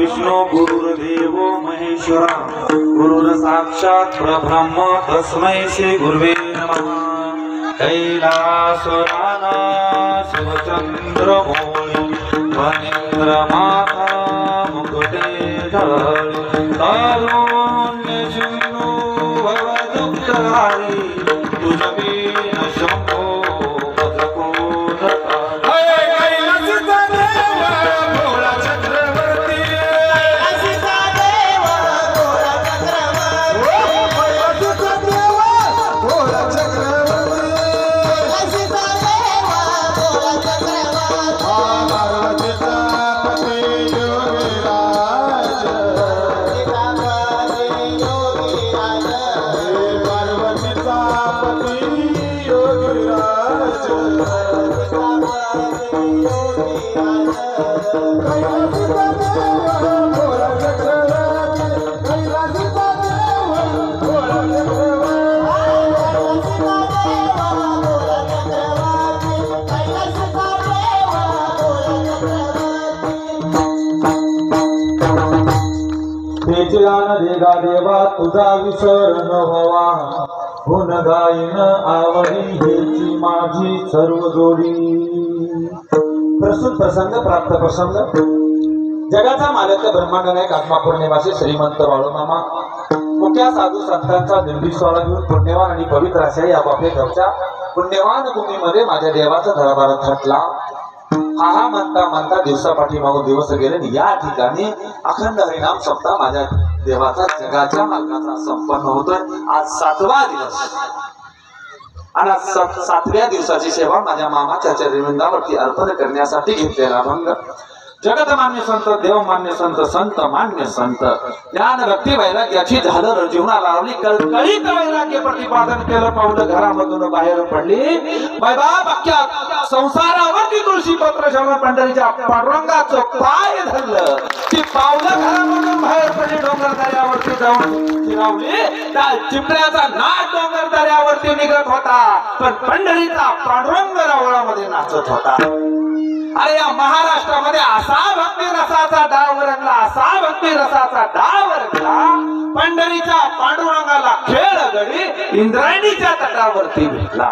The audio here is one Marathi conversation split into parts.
विष्णु गुरुर्देव महेश्वरा गुरुर साक्षात् परब्रह्म तस्मै श्री गुरुवे नमः। कैलासनाना शिवचंद्र मौळी वनेंद्र माता मुकुटे धळी कारुण्य सिंधू भवदुःखहारी तुझवीन शंभो देगा देवा तुझा विसर न व्हावा गुण गायन आवडी हेची माझी सर्व जोडी। प्रस्तुत प्रसंग प्राप्त प्रसंग जगाचा मालक ब्रह्मांड नायक आत्मापूर निवासी श्रीमंत बाळूमामा मुख्या साधू संतांचा दिंडी सोहळा घेऊन पुण्यवान आणि पवित्र अशा या बापे गावच्या पुण्यवान भूमीमध्ये माझ्या देवाचा दरबार थटला। हा म्हणता म्हणता दिवसापाठी मागून दिवस गेले आणि या ठिकाणी अखंड हरिनाम सप्ताह माझ्या देवाचा जगाच्या मालकाचा संपन्न होतोय। आज 7वा दिवस आणि 7व्या दिवसाची सेवा माझ्या मामाच्या चरणवृंदावरती अर्पण करण्यासाठी घेतलेला भंग। जगत मान्य संत देव मान्य संत संत मान्य संत ज्ञान भक्ती वैराग्याची झालर जीवनाला लावली कळकळीत वैराग्य प्रतिपादन केलं। पावलं घरामधून बाहेर पडली बाप अख्ख्या संसारावरती तुळशी पत्र शरण पंढरीच्या पांडुरंगाचं पाय धरलं। ती पावलं घरामधून बाहेर पडली डोंगर दऱ्यावरती जाऊन फिरवली। त्या चिपळ्याचा नाच डोंगर दऱ्यावरती निघत होता पण पंढरीचा पांडुरंग रावळामध्ये नाचत होता। अरे या महाराष्ट्रामध्ये असा भक्ती रसाचा डाव रंगला असा भक्ती रसाचा डाव रंगला पंढरीच्या पांडुरंगाला खेळ गडी इंद्रायणीच्या तटावरती भेटला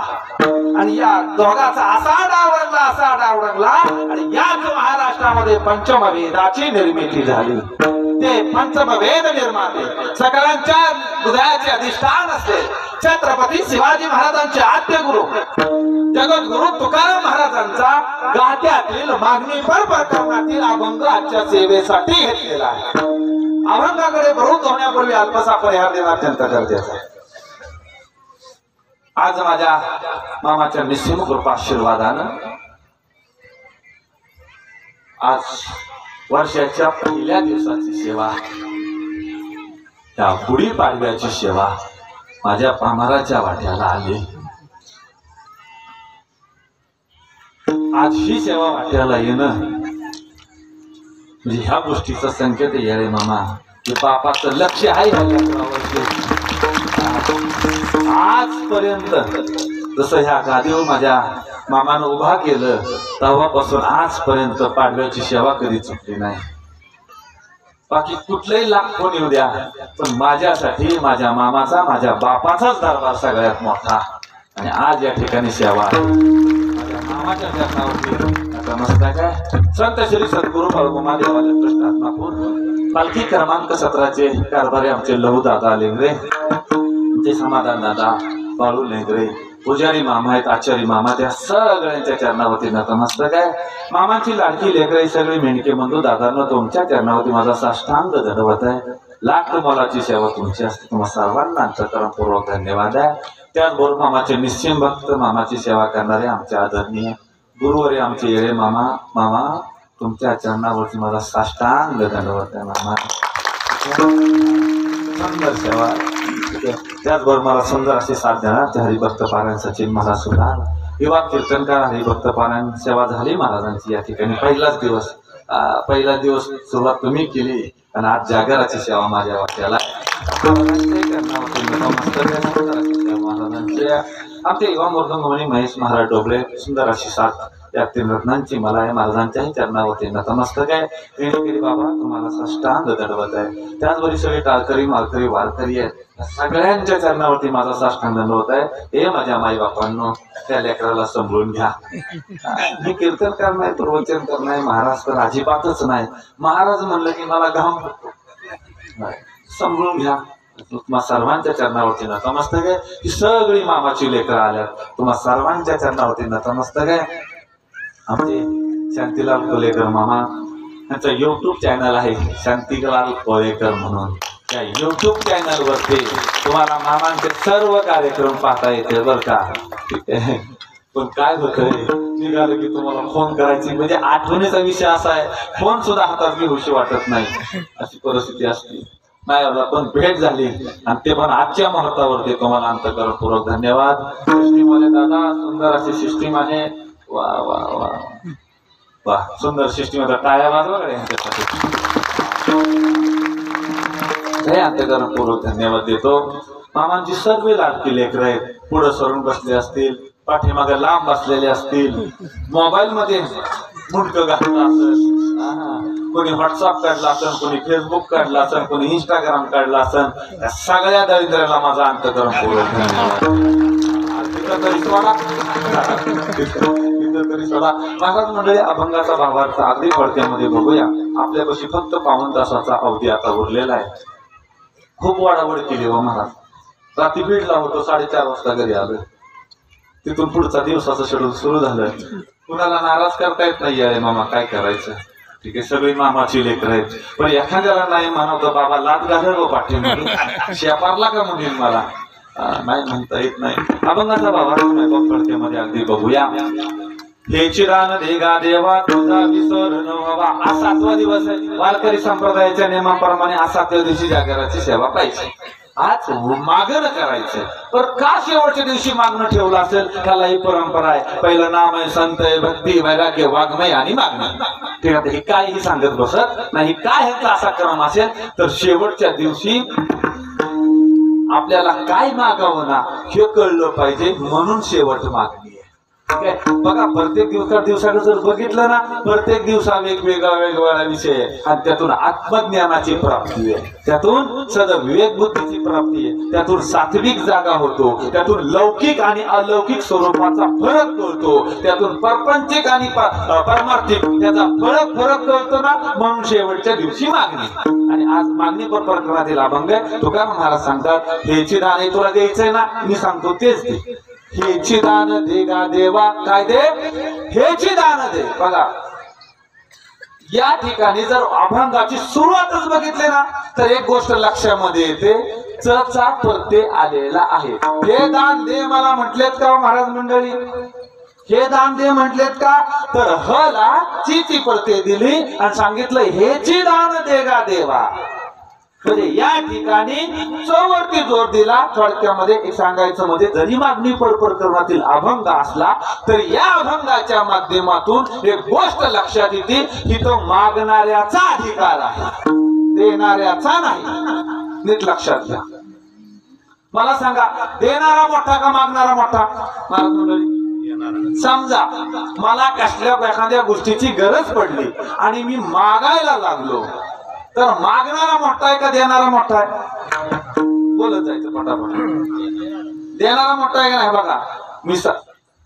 आणि या दोघाचा असा डाव रंगला आणि याच महाराष्ट्रामध्ये पंचम वेदाची निर्मिती झाली। ते पंचम वेद निर्माते सकलांच्या हृदयाचे अधिष्ठान असले छत्रपती शिवाजी महाराजांचे आद्य गुरु जगद्गुरु तुकाराम महाराजांचा गात्यातील मागणीपर प्रकरणातील अभंग आजच्या सेवेसाठी घेतलेला आहे। अभंगाकडे प्रवृत्त होण्यापूर्वी अल्पसा परिहार देणं अत्यंत गरजेचं आहे। आज माझ्या मामाच्या निस्सीम कृपा आशीर्वादानं आज वर्षाच्या पहिल्या दिवसाची सेवा त्या गुढीपाडव्याची सेवा माझ्या पामराच्या वाट्याला आली। आज ही सेवा वाट्याला येणं म्हणजे ह्या गोष्टीचा संकेत येळे मामा की बापाचं लक्ष आहे। आजपर्यंत जसं ह्या गादीवर माझ्या मामानं उभा केलं तेव्हापासून आजपर्यंत पाडव्याची सेवा कधी चुकली नाही। बाकी कुठलेही लाख कोण येऊ द्या पण माझ्यासाठी माझ्या मामाचा माझ्या बापाचाच दरबार सगळ्यात मोठा आणि आज या ठिकाणी सेवा माझ्या मामाच्या चरणावरती नतमस्तक आहे। संत श्री सद्गुरु बाळूमामा देवालय ट्रस्ट आत्मापूर पालखी क्रमांक 17चे कारभारी आमचे लहू दादा लेंगरे आमचे समाधान दादा बाळू लेंगरे पुजारी मामा आहेत आचार्य मामा त्या सगळ्यांच्या चरणावरती नतमस्तक आहे। मामाची लाडकी लेकरे सगळे मेंढके बंधू दादांना तुमच्या चरणावरती माझा साष्टांग दंडवत आहे। लाख मोलाची सेवा तुमची असते। तुम्हा सर्वांना अंतःकरणपूर्वक धन्यवाद आहे। त्याचबरोबर मामाचे निस्सीम भक्त मामाची सेवा करणारे आमचे आदरणीय गुरुवारी आमचे येळे मामा तुमच्या चरणावरती माझा साष्टांग दंडवत आहे। मामा सुंदर सेवा त्याचबरोबर मला सुंदर अशी साथ देणार हरिभक्त पारायण सचिन महाराज सुद्धा युवा कीर्तनकार हरिभक्त पारायण सेवा झाली महाराजांची या ठिकाणी पहिला दिवस सुरुवात तुम्ही केली आणि आज जागराची सेवा माझ्या वाट्याला आमचे युवा मृदंगमणी महेश महाराज डोबळे सुंदर अशी साथ या तीन रत्नांची मला या महाराजांच्याही चरणावरती नतमस्तक आहे. रेणुगिरी बाबा तुम्हाला साष्टांग दंडवत आहे. त्याचबरोबर सगळे टाळकरी मालकरी वारकरी आहेत, या सगळ्यांच्या चरणावरती माझा साष्टांग दंडवत आहे. हे माझ्या माई बापांनो, त्या लेकराला समजून घ्या. मी कीर्तन करणार, प्रवचन करणार, महाराज तर अजिबातच नाही. महाराज म्हणलं की मला घाम फुटतो. समजून घ्या. तुम्हा सर्वांच्या चरणावरती नतमस्तक आहे. ही सगळी मामाची लेकरं आल्यात, तुम्हा सर्वांच्या चरणावरती नतमस्तक आहे. आमचे शांतीलाल कोलेकर मामा यांचा युट्यूब चॅनल आहे, शांतीलाल कोलेकर म्हणून. त्या युट्यूब चॅनल वरती तुम्हाला मामांचे सर्व कार्यक्रम पाहता येते बरं का. ठीक आहे. पण काय होतंय, निघालं की तुम्हाला फोन करायची म्हणजे आठवणीचा विषय असा आहे, फोन सुद्धा हातात घेऊशी वाटत नाही, अशी परिस्थिती असते. नाही बाबा, पण भेट झाली आणि ते पण आजच्या मुहूर्तावरती. तुम्हाला अंतःकरणपूर्वक धन्यवाद. सिस्टीमवाले दादा, सुंदर अशी सिस्टीम आहे. वा वा वा वा, सुंदर सिस्टीम. टाळ्या वाजवा यांच्यासाठी. हे अंतःकरणपूर्वक धन्यवाद देतो. मामांची सर्व लाडकी लेकरं आहेत, पुढे सरून बसले असतील, पाठीमागे लांब बसलेले असतील, मोबाईल मध्ये मुंडकं घातलं असेल, कोणी व्हॉट्सअप काढला असेल, कोणी फेसबुक काढला असेल, कोणी इंस्टाग्राम काढला असेल, या सगळ्या दरिद्राला माझा अंतःकरणपूर्वक धन्यवाद. महाराज मंडळी, अभंगाचा भावार्थ अगदी पडत्यामध्ये बघूया. आपल्यापाशी फक्त 5 तासाचा अवधी आता उरलेला आहे. खूप वाडावड केली हो महाराज. रात्री बीडला होतो, 4:30 वाजता घरी आलो. तिथून पुढचा दिवसाचं शेड्यूल सुरू झालं. कुणाला नाराज करता येत नाही. अरे मामा काय करायचं, ठीक आहे, सगळी मामाची लेकर आहेत. पण एखाद्याला नाही म्हणवतं, बाबा लाद घालर व पाठीमध्ये शेपारला का म्हणेल मला, नाही म्हणता येत नाही. अभंगाचा भावार्थ पडत्यामध्ये अगदी बघूया. हे चिरान देगा देवा तुझा विसर न व्हावा. हा 7वा दिवस आहे. वारकरी संप्रदायाच्या नियमाप्रमाणे हा 7व्या दिवशी जागराची सेवा पाहिजे. आज मागणं करायचं. तर का शेवटच्या दिवशी मागणं ठेवलं असेल, त्याला ही परंपरा आहे. पहिलं नाम आहे, संत आहे, भक्ती, वैराग्य, वाङ्मय आणि मागणं. ठीक आहे. हे काहीही सांगत बसत नाही. काय ह्याचा असा क्रम असेल तर शेवटच्या दिवशी आपल्याला काय मागावं ना हे कळलं पाहिजे, म्हणून शेवट मागणी आहे. ठीक आहे. बघा, प्रत्येक दिवसाकडे जर बघितलं ना, प्रत्येक दिवसा वेगवेगळा विषय आहे. आणि त्यातून आत्मज्ञानाची प्राप्ती आहे, त्यातून सदविवेक बुद्धीची प्राप्ती आहे, त्यातून सात्विक जागा होतो, त्यातून लौकिक आणि अलौकिक स्वरूपाचा फरक कळतो, त्यातून परपंचिक आणि परमार्थिक त्याचा फरक कळतो ना. म्हणून शेवटच्या दिवशी मागणी. आणि आज मागणी प्रकरणातील अभंग आहे. तुकाराम महाराज सांगतात, हेची दान तुला द्यायचंय ना, मी सांगतो तेच दे. हेची दान देगा देवा. काय दे? हेची दान दे. बघा, या ठिकाणी जर अभंगाची सुरुवातच बघितली ना तर एक गोष्ट लक्षामध्ये येते, चा प्रत्यय आलेला आहे. हे दान दे मला म्हटलेत का महाराज मंडळी? हे दान दे म्हटलेत का? तर हला ची प्रत्यय दिली आणि सांगितलं हेची दान देगा देवा. म्हणजे या ठिकाणी चौवरती जोर दिला. थोडक्यामध्ये एक सांगायचं म्हणजे जरी मागणी प्रकरणातील अभंग असला तर या अभंगाच्या माध्यमातून एक गोष्ट लक्षात येते की तो मागणाऱ्याचा अधिकार आहे, देणाऱ्याचा नाही. नीट लक्षात घ्या. मला सांगा, देणारा मोठा का मागणारा मोठा? महाराज मंडळी, समजा मला कसल्या एखाद्या गोष्टीची गरज पडली आणि मी मागायला लागलो, तर मागणारा मोठा आहे का देणारा मोठा आहे? बोलत जायचं पटापट. देणारा मोठा आहे का नाही? बघा,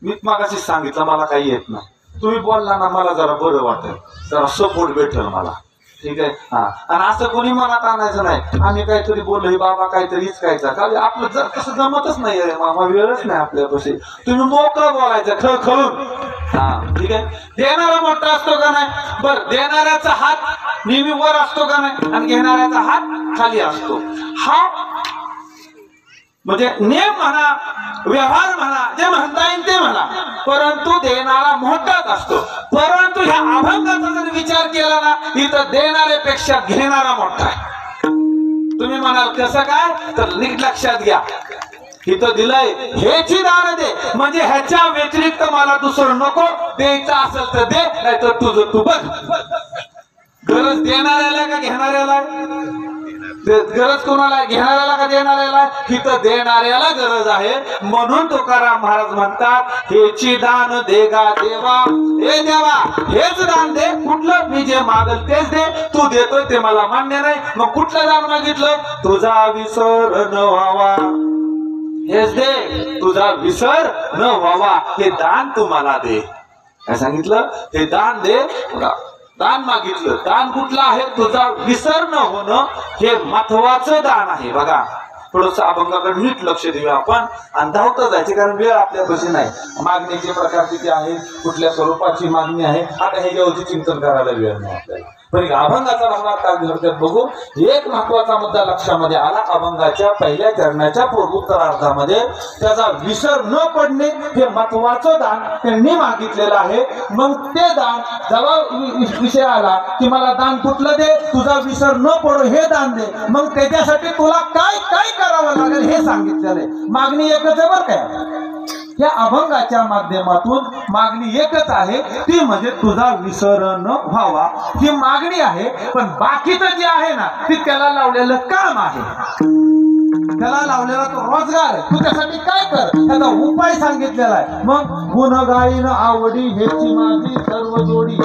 मी मागाशीच सांगितलं मला काही येत नाही, तुम्ही बोलला ना मला जरा बरं वाटेल, जरा सपोर्ट भेटेल मला. ठीक आहे. हा, आणि असं कोणी मनात आणायचं नाही आम्ही काहीतरी बोललो बाबा काहीतरी हिचकायचा का, आपलं जर कसं जमतच नाही रे मामा, वेळच नाही आपल्यापाशी. तुम्ही मोकळं बोलायचं खळखळून. हा, ठीक आहे. देणारा मोठा असतो का नाही? बर, देणाऱ्याचा हात नेहमी वर असतो का नाही आणि घेणाऱ्याचा हात खाली असतो. हा म्हणजे नेम म्हणा, व्यवहार म्हणा, जे म्हणता येईल ते म्हणा, परंतु देणारा मोठाच असतो. परंतु ह्या अभंगाचा जर विचार केला ना, इथं देणाऱ्यापेक्षा घेणारा मोठा आहे. तुम्ही म्हणाल कसं काय? तर नीट लक्षात घ्या. इथं दिलंय हेची दान दे, म्हणजे ह्याच्या व्यतिरिक्त मला दुसरं नको. द्यायचं असेल तर दे, नाही तर तुझं तू बघ. गरज देणाऱ्याला का घेणाऱ्याला? गरज कोणाला, घेणाऱ्याला का देणाऱ्याला? हिथं देणाऱ्याला गरज आहे. म्हणून तुकाराम महाराज म्हणतात, हेची दान देगा देवा, हे देवा हेच दान दे. कुठलं? मी जे मागल तेच दे. तू देतोय ते मला मान्य नाही, मग कुठलं दान मागितलं? तुझा विसर न व्हावा, हेच दे. तुझा विसर न व्हावा हे दान तू मला दे. काय सांगितलं? हे दान दे. दान मागितलं. दान कुठलं आहे? तुझा विसर न होणं हे महत्वाचं दान आहे. बघा, थोडस अभंगाकडे नीट लक्ष देऊया आपण आणि धावता जायचे, कारण वेळ आपल्यापाशी नाही. मागणीचे प्रकार किती आहेत, कुठल्या स्वरूपाची मागणी आहे, आता ह्याच्यावरती चिंतन करायला वेळ नाही आपल्याला. पण अभंगाचा भाग काय घडतात बघू. एक महत्वाचा मुद्दा लक्षामध्ये आला. अभंगाच्या पहिल्या चरणाच्या उत्तरार्धामध्ये त्याचा विसर न पडणे हे महत्वाचं दान त्यांनी मागितलेलं आहे. मग ते दान जेव्हा विषय आला की मला दान कुठलं दे, तुझा विसर न पडो हे दान दे, मग त्याच्यासाठी तुला काय काय करावं लागेल हे सांगितलेलं आहे. मागणी एकच आहे बरं काय. या अभंगाच्या माध्यमातून मागणी एकच आहे, ती म्हणजे तुझा विसर न व्हावा ही मागणी आहे. पण बाकीचं जे आहे ना, ती त्याला लावलेलं काम आहे, त्याला लावलेला तो रोजगार आहे. तू त्यासाठी काय कर, त्याचा उपाय सांगितलेला आहे. मग गुणगायीन आवडी हेची माझी सर्व जोडी,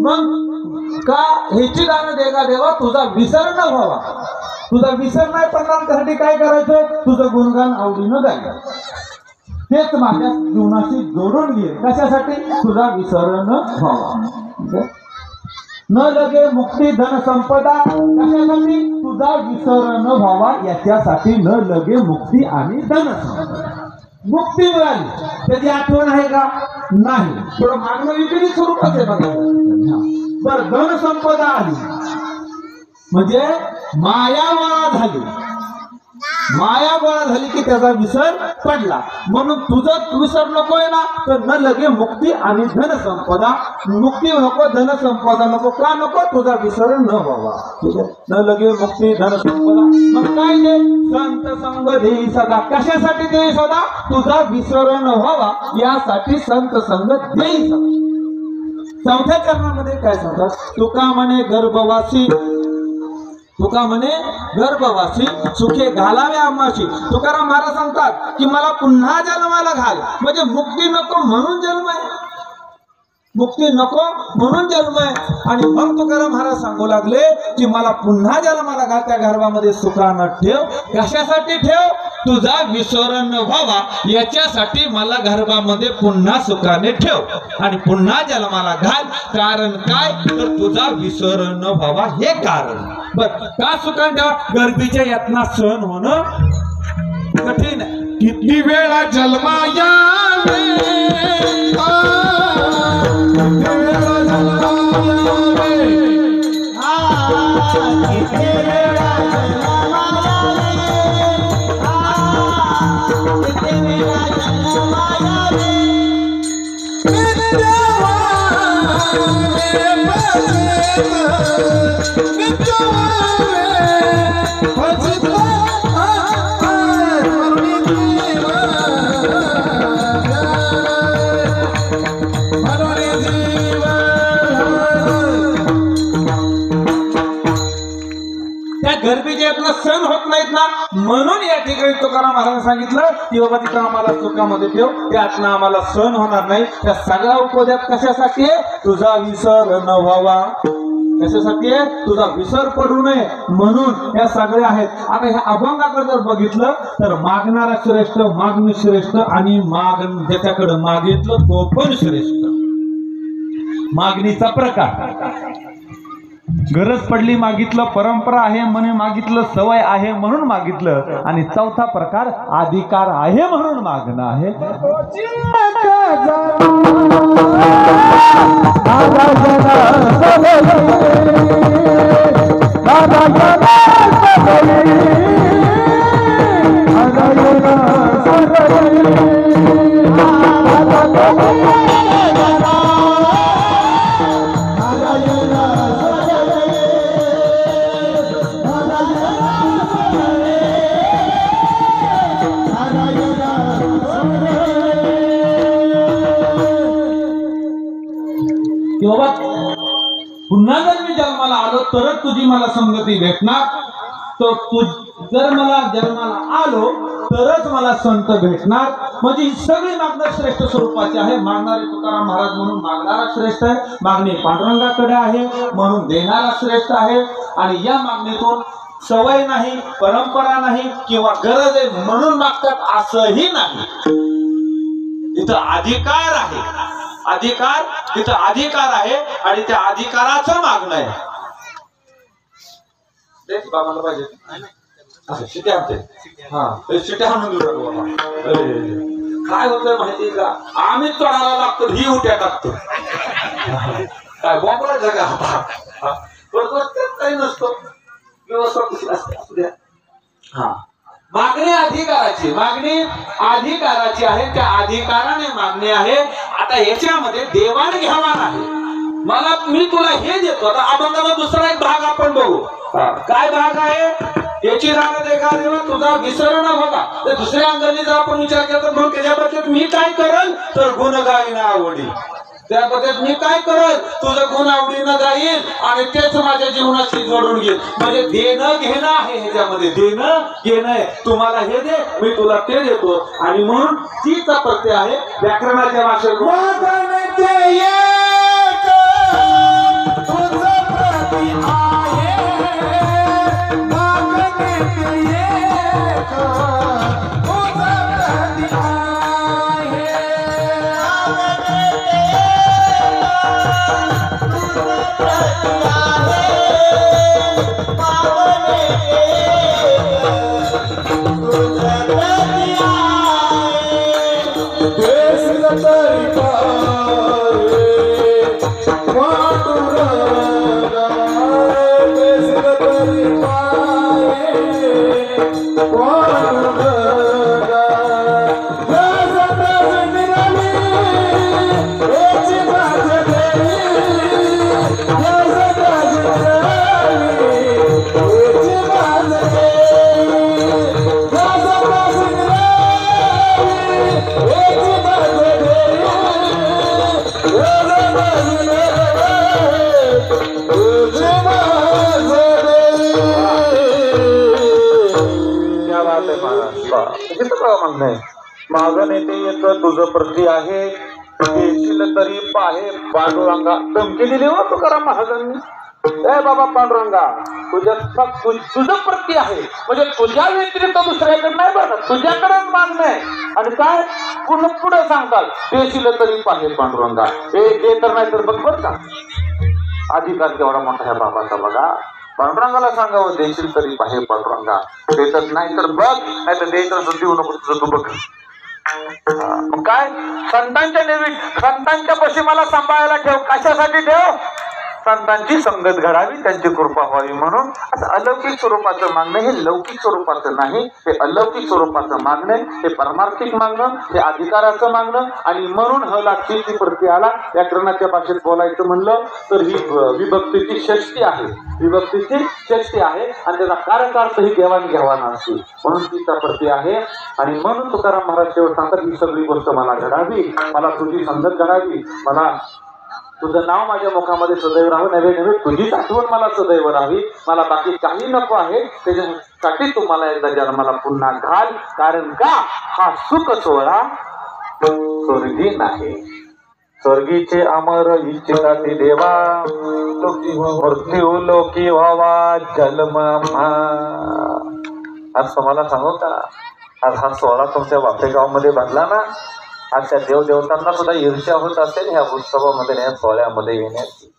मग का हेची दान देगा देवा, तुझा विसर न व्हावा. तुझा विसर नाही पडणार त्यासाठी काय करायचं? तुझं गुणगान आवडीनं गायचं, तेच माझ्या जीवनाशी जोडून घे. कशासाठी? तुझा विसर न व्हावा. न लगे मुक्ती धन संपदा, कशासाठी? तुझा विसर न व्हावा याच्यासाठी न लगे मुक्ती आणि धन संपदा. मुक्ती मिळाली त्याची आठवण आहे का? नाही. थोडं मागणं विपरीत स्वरूपाच आहे बघा. बरं, धन संपदा आली म्हणजे माया गोळा झाली. माया गोळा झाली की त्याचा विसर पडला. म्हणून तुझं विसर नकोय ना, तर न लगे मुक्ती आणि धन संपदा. मुक्ती नको, धन संपदा नको. का नको? तुझा विसर न व्हावा. ठीक आहे, न लगे मुक्ती धन संपदा. मग काय दे? संत संग देई सदा. कशासाठी देई सदा? तुझा विसर न व्हावा यासाठी संत संग देई सदा. चौथ्या चरणामध्ये काय सांगतात? तुका म्हणे गर्भवासी, तुका म्हणे गर्भवासी सुखे घालावे आम्हाशी. तुकाराम महाराज सांगतात की मला पुन्हा जन्माला घाल, म्हणजे मुक्ती नको म्हणून जन्म आहे, मुक्ती नको म्हणून जन्म आहे. आणि मग तुकाराम महाराज सांगू लागले की मला पुन्हा जन्माला घाल, त्या गर्भामध्ये सुखानं ठेव. कशासाठी ठेव? तुझा विसर न व्हावा याच्यासाठी मला गर्भामध्ये पुन्हा सुखाने ठेव आणि पुन्हा जन्माला घाल. कारण काय? तर तुझा विसर न व्हावा हे कारण. बर, का सुखाने ठेवा? गर्भीच्या यातना सहन होणं कठीण आहे. किती वेळा जन्मा यावे, गर्भीच्या यातना सण होत नाहीत ना, म्हणून या ठिकाणी तुकाराम महाराजांनी सांगितलं की बाबा तिथं आम्हाला सुखामध्ये ठेव, त्यातनं आम्हाला सण होणार नाही. त्या सगळ्या उपद्यात कशासाठी आहे? तुझा विसर न व्हावा. कशासाठी आहे? तुझा विसर पडू नये म्हणून या सगळ्या आहेत. आता ह्या अभंगाकडे जर बघितलं तर मागणारा श्रेष्ठ, मागणी श्रेष्ठ आणि ज्याच्याकडे मागितलं तो पण श्रेष्ठ. मागणीचा प्रकार, गरज पडली मागितलं, परंपरा आहे म्हणे मागितलं, सवय आहे म्हणून मागितलं, आणि चौथा प्रकार अधिकार आहे म्हणून मागणं आहे. पुन्हा जर मी जन्माला आलो तरच तुझी मला संगती भेटणार, तो तू जर मला जन्माला आलो तरच मला संत भेटणार. म्हणजे ही सगळी मागणं श्रेष्ठ स्वरूपाची आहे. मागणारे तुकाराम महाराज म्हणून मागणारा श्रेष्ठ आहे, मागणी पांडुरंगाकडे आहे म्हणून देणारा श्रेष्ठ आहे. आणि या मागणीतून सवय नाही, परंपरा नाही किंवा गरज आहे म्हणून मागतात असंही नाही. इथं अधिकार आहे, अधिकार तिथं अधिकार आहे आणि त्या अधिकाराचं मागणं आहे. तेच बाबाला पाहिजे असं शिट्या आणते. हा शिट्या आणून देऊ बाबा. काय होतं माहिती का, आम्ही चढायला लागतो ही उट्या टाकतो. काय बॉम्बला जगा काही नसतो व्यवस्था कशी असते असू द्या. हा मागणी अधिकाराची, मागणी अधिकाराची आहे. त्या अधिकाराने मागणी आहे. आता याच्यामध्ये देवाणघेवाण आहे. मला मी तुला हे देतो. आता अभंगाचा दुसरा एक भाग आपण बघू. काय भाग आहे, याची राग देखा देवा तुझा विसर न होता. तर दुसऱ्या अंगाने जर आपण विचार केला तर मग त्याच्या बाबतीत मी काय करल तर गुण गाईन आवडी. त्या पद्धतीत मी काय करल तुझं गुण आवडीनं जाईल आणि तेच माझ्या जीवनाशी जोडून घेईल. म्हणजे देणं घेणं आहे ह्याच्यामध्ये, देणं घेणं आहे. तुम्हाला हे दे मी तुला ते देतो. आणि म्हणून तीचा प्रत्यय आहे व्याकरणाच्या भाषेत मागं नेते येत तुझं प्रती आहे देशील तरी पाहे पांडुरंगा. धमकी दिली हो तुकाराम महाराजांनी. ए बाबा पांडुरंगा तुझं प्रती आहे म्हणजे तुझ्या व्यतिरिक्त दुसऱ्याकडे नाही बघा, तुझ्याकडेच मागणं आहे. आणि काय पुढे सांगतात देशील तरी पाहे पांडुरंगा. हे तर नाही तर बघ बर का अधिकार केवढा मोठा ह्या बाबाचा बघा. पांडुरंगाला सांगावं देशील तरी पाहे पांडुरंगा. देतच नाही तर बघ, नाही तर देत देऊ नको तुझं तू बघ. मग काय संतांच्या पशी मला सांभाळायला ठेव. कशासाठी ठेव, संतांची संगत घडावी, त्यांची कृपा व्हावी म्हणून. असं अलौकिक स्वरूपाचं मागणं हे लौकिक स्वरूपाचं नाही, हे अलौकिक स्वरूपाचं मागणं, हे परमार्थिक मागणं, हे अधिकाराचं मागणं. आणि म्हणून ह लागतील प्रत्ययाला व्याकरणाच्या भाषेत बोलायचं म्हणलं तर ही विभक्तीची षष्टी आहे, विभक्तीची षष्टी आहे. आणि त्याचा कारकार्थ ही देवाणघेवाण असते म्हणून तिचा प्रत्यय आहे. आणि म्हणून तुकाराम महाराज शेवट सांगतात ही सगळी गोष्ट मला घडावी, मला तुझी संगत घडावी, मला तुझं नाव माझ्या मुखामध्ये सदैव राहावं, नव्हे नव्हे तुझीच आठवण मला सदैव राहावी. मला बाकी काही नको आहे, त्याच्यासाठी तू मला एकदा जन्माला पुन्हा घाल. कारण का हा सुख सोहळा स्वर्गी नाही. स्वर्गीचे अमर इच्छिताती देवा मृत्यू लोकी व्हावा जन्म. आज तुम्हाला सांगू का, आज हा सोहळा तुमच्या बापेगावमध्ये भरला ना, आज त्या देवदेवतांना सुद्धा ईर्ष्या होत असेल ह्या उत्सवामध्ये या सोहळ्यामध्ये येण्याची.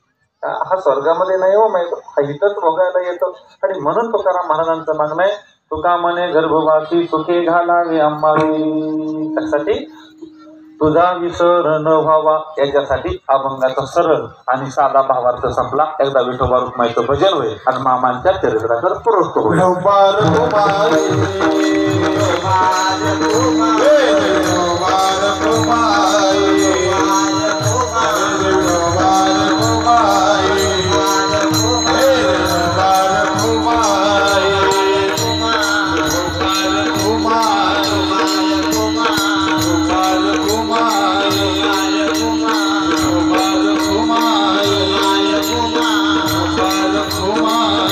हा स्वर्गामध्ये नाही हो माहिती, हा इथंच भोगायला येतो. आणि म्हणून तुकाराम महाराजांचं मागणं आहे तुका म्हणे गर्भवासी सुखे घालावे अंबावी. त्यासाठी तुझा विसर न व्हावा याच्यासाठी अभंगाचा सरळ आणि साधा भावार्थ संपला. एकदा विठोबा रुक्माईचं भजन होईल आणि मामांच्या चरित्राकडे प्रवृत्त होईल. Kumar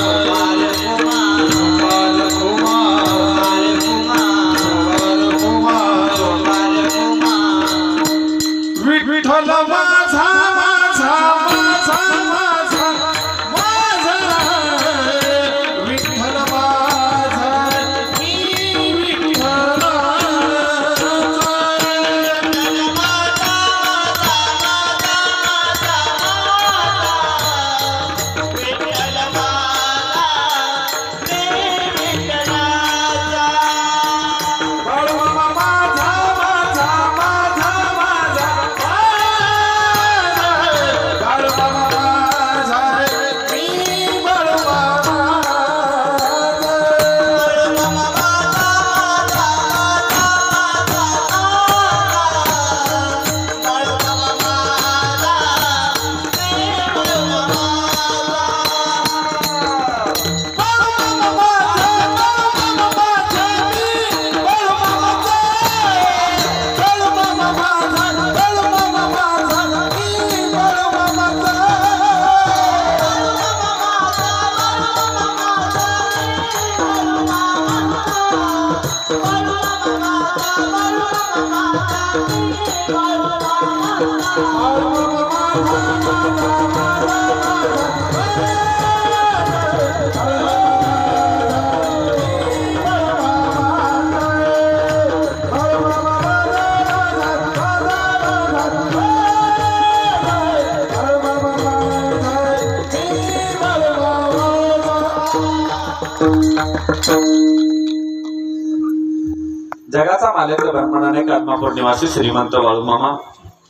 जगाचा मालक ब्रह्मांडाने आत्मापूर निवासी श्रीमंत बाळूमामा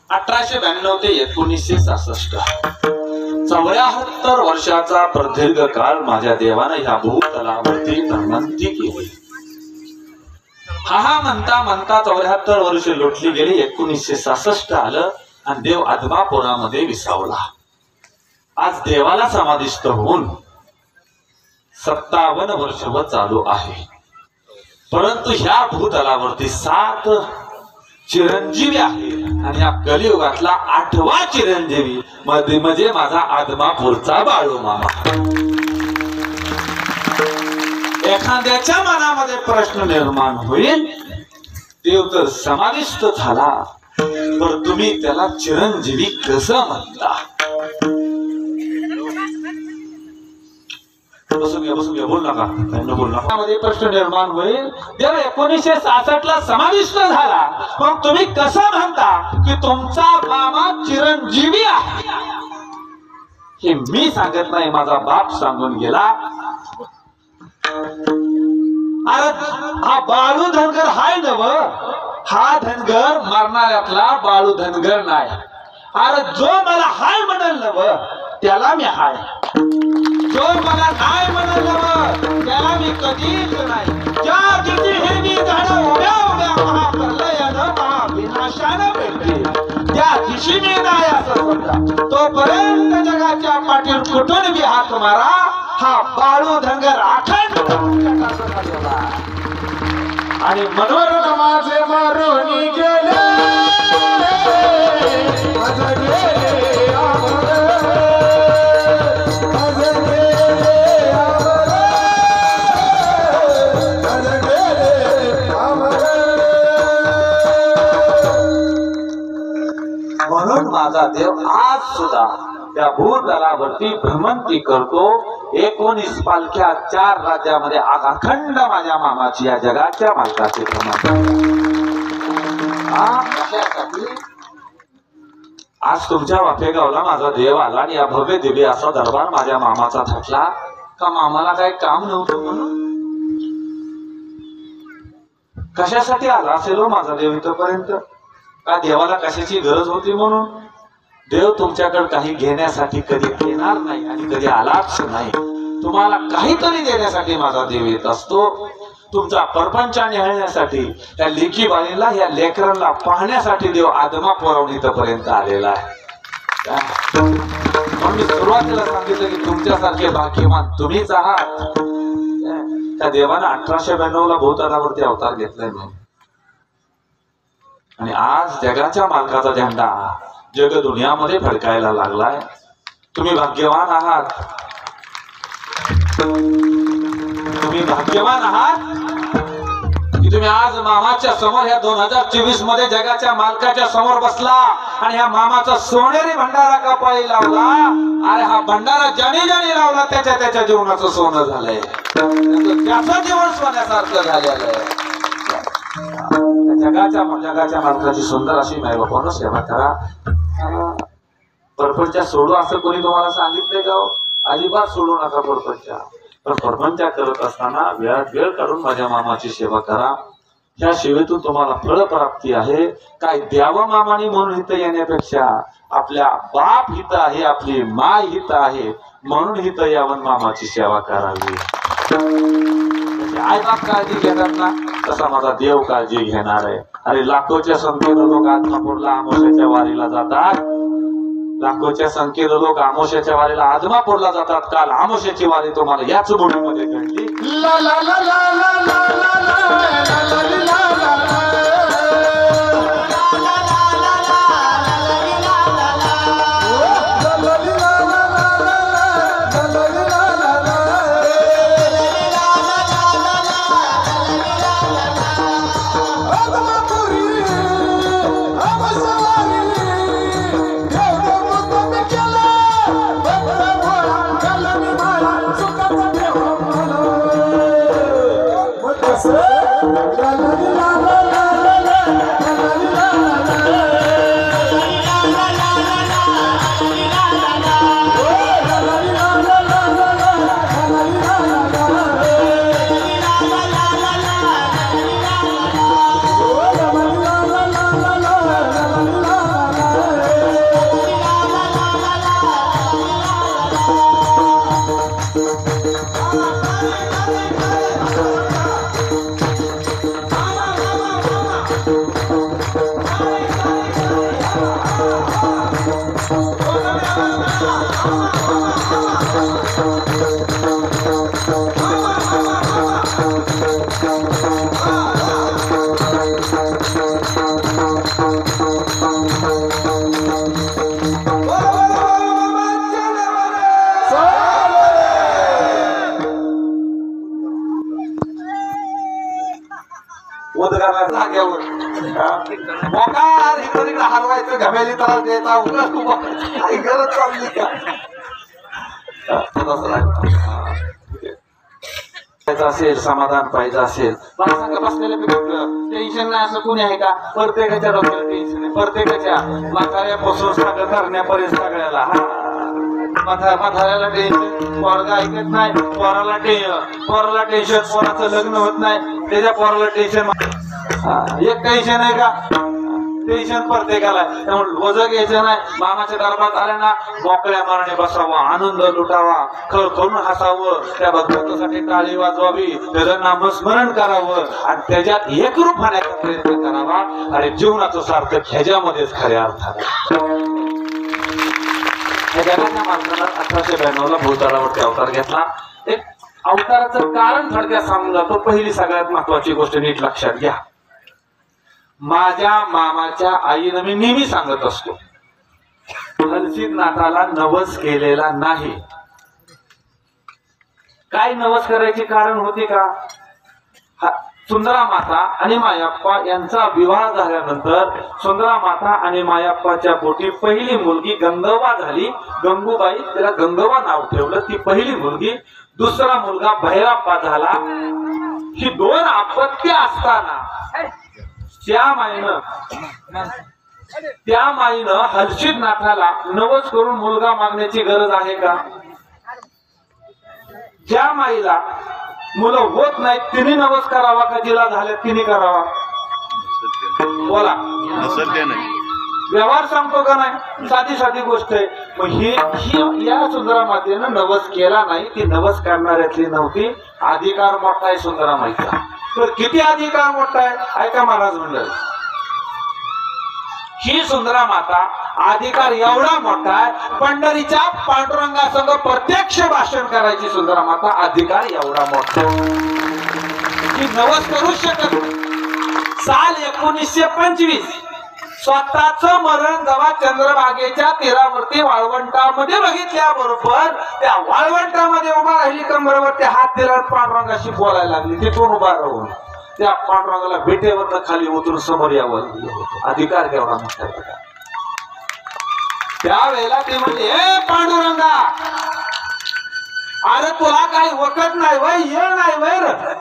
1892 ते 1966 74 वर्षाचा प्रदीर्घ काळ माझ्या देवानं ह्या भूतलावरती भ्रमंती केली. हा म्हणता म्हणता 74 वर्ष लोटली गेली. 1966 आलं आणि देव आदमापुरामध्ये विसावला. आज देवाला समाधिस्थ होऊन 57 वर्ष चालू आहे. परंतु ह्या भूतलावरती 7 चिरंजीवी आहेत आणि या कलियुगातला 8वा चिरंजीवी म्हणजे माझा आदमापूरचा बाळूमामा. एखाद्याच्या मनामध्ये प्रश्न निर्माण होईल, देव तर समाधिस्थ झाला तर तुम्ही त्याला चिरंजीवी कसं म्हणता? बसून घ्या बोल नका बोल नका. मध्ये प्रश्न निर्माण होईल, देव 1966 ला समाविष्ट झाला मग तुम्ही कसं म्हणता की तुमचा मामा चिरंजीवी आहे? हे मी सांगत नाही, माझा बाप सांगून गेला. अरे हा बाळू धनगर हाय नव, हा धनगर मारणाऱ्यातला बाळू धनगर नाही. अरे जो मला हाय म्हणाल नव त्याला मी हाय, जो मला नाही म्हणाल नव त्याला मी कधीच नाही. ज्या दिवशी हे मी झाडं उभ्या उभ्या महाप्रलयानं महाविनाशानं भेटली त्या दिवशी मी नाही असं समजा. तोपर्यंत जगाच्या पाठीवर कुठून बी हात मारा, हा बाळू धनगर अखंड आणि मनोरथ माझे मारून गेले म्हणून माझा देव आज सुद्धा त्या भूतलावरती भ्रमंती करतो. 19 पालख्या 4 राज्यामध्ये अखंड माझ्या मामाची या जगाच्या मालकाची भ्रमंती. आज तुमच्या वाफेगावला माझा देव आला आणि या भव्य दिव्य असा दरबार माझ्या मामाचा थाटला का मामाला काही काम नव्हतं म्हणून? कशासाठी आला असेल हो माझा देव इथपर्यंत? का देवाला कशाची गरज होती म्हणून? देव तुमच्याकडे काही घेण्यासाठी कधी येणार नाही आणि कधी आलाच नाही. तुम्हाला काहीतरी देण्यासाठी माझा देव येत असतो. तुमचा परपंच निहाळण्यासाठी, त्या लेखी बाळीला या लेकरांना पाहण्यासाठी देव आदमापुरावून इथपर्यंत आलेला आहे. म्हणून मी सुरुवातीला सांगितलं की तुमच्यासारखे भाग्यवान तुम्हीच आहात. त्या देवानं 1892 ला भूतलावरती अवतार घेतलाय म्हणून. आणि आज जगाच्या मालकाचा झेंडा जग दुनियामध्ये फडकायला लागलाय. तुम्ही भाग्यवान आहात, तुम्ही भाग्यवान आहात की तुम्ही आज मामाच्या समोर ह्या 2024 मध्ये जगाच्या मालकाच्या समोर बसला आणि ह्या मामाचा सोनेरी भंडारा कपाळी लावला. अरे हा भंडारा ज्याने ज्याने लावला त्याच्या त्याच्या जीवनाचं सोनं झालंय, त्याचं जीवन सोन्यासारखं झालेलं आहे. जगाच्या मालकाची सुंदर अशी मायबापानं सेवा करा. परपंच सोडू असं कोणी तुम्हाला सांगितलंय का? अजिबात सोडू नका परपंच. पण परपंच करत असताना वेळात वेळ काढून माझ्या मामाची सेवा करा. ह्या सेवेतून तुम्हाला फळ प्राप्ती आहे. काय द्यावं मामानी म्हणून इथं येण्यापेक्षा आपल्या बाप हित आहे, आपली माय हित आहे म्हणून हित यावं मामाची सेवा करावी. आई बाप काळजी घेतात ना, तसा माझा देव काळजी घेणार आहे. अरे लाखोच्या संख्येनं लोक आदमापूरला आमोशाच्या वारीला जातात. लाखोच्या संख्येनं लोक आमोशाच्या वारीला आदमापूरला जातात. काल आमोशाची वारी तुम्हाला याच बोडीमध्ये घडली. La la la la उदगाला जाग्यावर मोकार इकडे तिकडे हलवायचं घमेली त्रास द्यायचा काही गरज चालली का असेल समाधान पाहिजे असेल मला सांगा बसलेलं टेन्शन नाही असं कोणी आहे का प्रत्येकाच्या डोक्याला टेन्शन आहे प्रत्येकाच्या म्हाताऱ्यापासून सगळं करण्यापर्यंत सगळ्याला म्हाताऱ्याला टेन्शन पोरगा ऐकत नाही पोराला टेन्शन पोराचं लग्न होत नाही त्याच्या पोराला टेन्शन एक टेन्शन आहे का टेन्शन प्रत्येकाला त्यामुळे वज घ्यायचं नाही मामाच्या दरबारात आले ना मोकळ्या मनाने बसावा आनंद लुटावा खळखळून हसावं त्या भक्तासाठी टाळी वाजवावी त्याचं नामस्मरण करावं आणि त्याच्यात एकरूप होण्याचा प्रयत्न करावा आणि जीवनाचं सार्थक ह्याच्यामध्येच खऱ्या अर्थाने ह्या जगाच्या माणसाला 1892 ला भूतलावरती अवतार घेतला एक अवताराचं कारण थोडक्यात सांगून जातो पहिली सगळ्यात महत्वाची गोष्ट नीट लक्षात घ्या माझ्या मामाच्या आईनं मी नेहमी सांगत असतो हलसिद्धनाथाला नवस केलेला नाही काय नवस करायचे कारण होते का सुंदरा माता आणि मायाप्पा यांचा विवाह झाल्यानंतर सुंदरा माता आणि मायाप्पाच्या पोटी पहिली मुलगी गंगव्वा झाली गंगूबाई त्याला गंगव्वा नाव ठेवलं ती पहिली मुलगी दुसरा मुलगा भैराप्पा झाला ही दोन अपत्य असताना त्या माईनं हलसिद्धनाथाला नवस करून मुलगा मागण्याची गरज आहे का ज्या माईला मुलं होत नाही तिने नवस करावा का जिला झाल्या तिने करावा बोला व्यवहार सांगतो का नाही साधी साधी गोष्ट आहे मग ही या सुंदरा मातेनं नवस केला नाही ती नवस करणाऱ्यातली नव्हती अधिकार मोठा आहे सुंदरा माईचा तर किती अधिकार मोठा आहे ऐका महाराज मंडळ ही सुंदरा माता अधिकार एवढा मोठा आहे पंढरीच्या पांडुरंगासंग प्रत्यक्ष भाषण करायची सुंदरा माता अधिकार एवढा मोठा की नवस करू शकत साल 1925 स्वतःच मरण जेव्हा चंद्रभागेच्या तीरावरती वाळवंटामध्ये बघितल्याबरोबर त्या वाळवंटामध्ये उभा राहिली कंबरवरती हात दिला पांडुरंगाशी बोलायला लागली तिथून उभा राहून त्या पांडुरंगाला बेटेवरनं खाली उतरून समोर यावं अधिकार केवढा मोठा त्यावेळेला ते म्हणजे ए पांडुरंगा अरे तुला काही वखत नाही वय येळ नाही वैर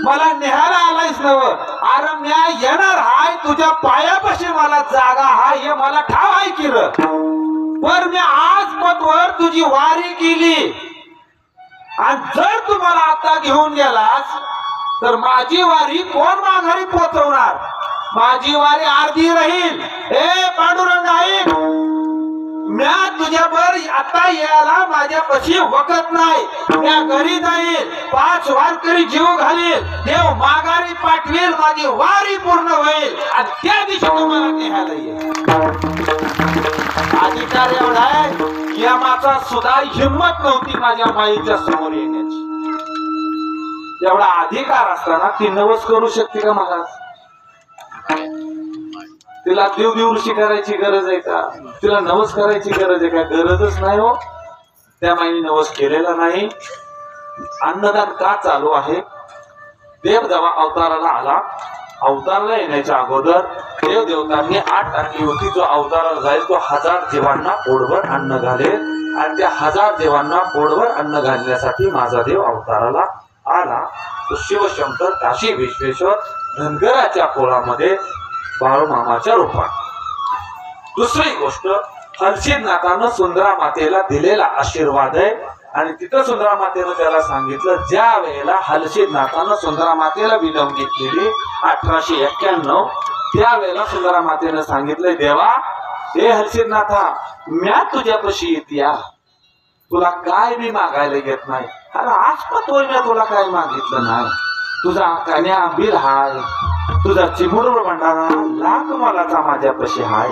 मला नेहायला आलायस नव अरे म्या येणार हाय तुझ्या पायापाशी मला जागा हाय हे मला ठाव आहे की र पण मी आजपतवर तुझी वारी केली आणि जर तू मला आता घेऊन गेलास तर माझी वारी कोण माघारी पोहोचवणार माझी वारी अर्धी राहील ए पांडुरंग ऐक म्या तुझ्यावर आता यायला माझ्यापाशी वखत नाही म्या घरी जाईल 5 वारकरी जीव घालील देव माघारी पाठवेल माझी वारी पूर्ण होईल आणि त्या दिवशी तुम्हाला न्यायला येईल अधिकार एवढा आहे यमाचा सुद्धा हिंमत नव्हती माझ्या माईच्या समोर येण्याची एवढा अधिकार असताना ती नवस करू शकते का महाराज तिला देवदेवृषी करायची गरज आहे का तिला नवस करायची गरज आहे का गरजच नाही हो त्या माईने नवस केलेला नाही अन्नदान का चालू आहे देव जेव्हा अवताराला आला अवताराला येण्याच्या अगोदर देव देवतांनी 8 टाकी होती जो अवताराला जाईल तो 1000 जीवांना पोटभर अन्न घालेल आणि त्या 1000 जीवांना पोटभर अन्न घालण्यासाठी माझा देव अवताराला आला तो शिवशंकर काशी विश्वेश्वर धनगराच्या पोळामध्ये बाळूमामाच्या रूपात दुसरी गोष्ट हलसिद्धनाथानं सुंदरा मातेला दिलेला आशीर्वाद आहे आणि तिथं सुंदरा मातेनं त्याला सांगितलं ज्या वेळेला हलसिद्धनाथानं सुंदरा मातेला विनवणी केली 1891 त्यावेळेला सुंदरा मातेनं सांगितलंय देवा हे हलसिद्धनाथा म्या तुझ्यापाशी येत्या तुला काय बी मागायला येत नाही. अरे आज पण तोय मी तुला काय मागितलं नाही. तुझा कन्या आंबील हाय, तुझा चिमुरवर भंडारा लाख मालाचा माझ्यापाशी हाय.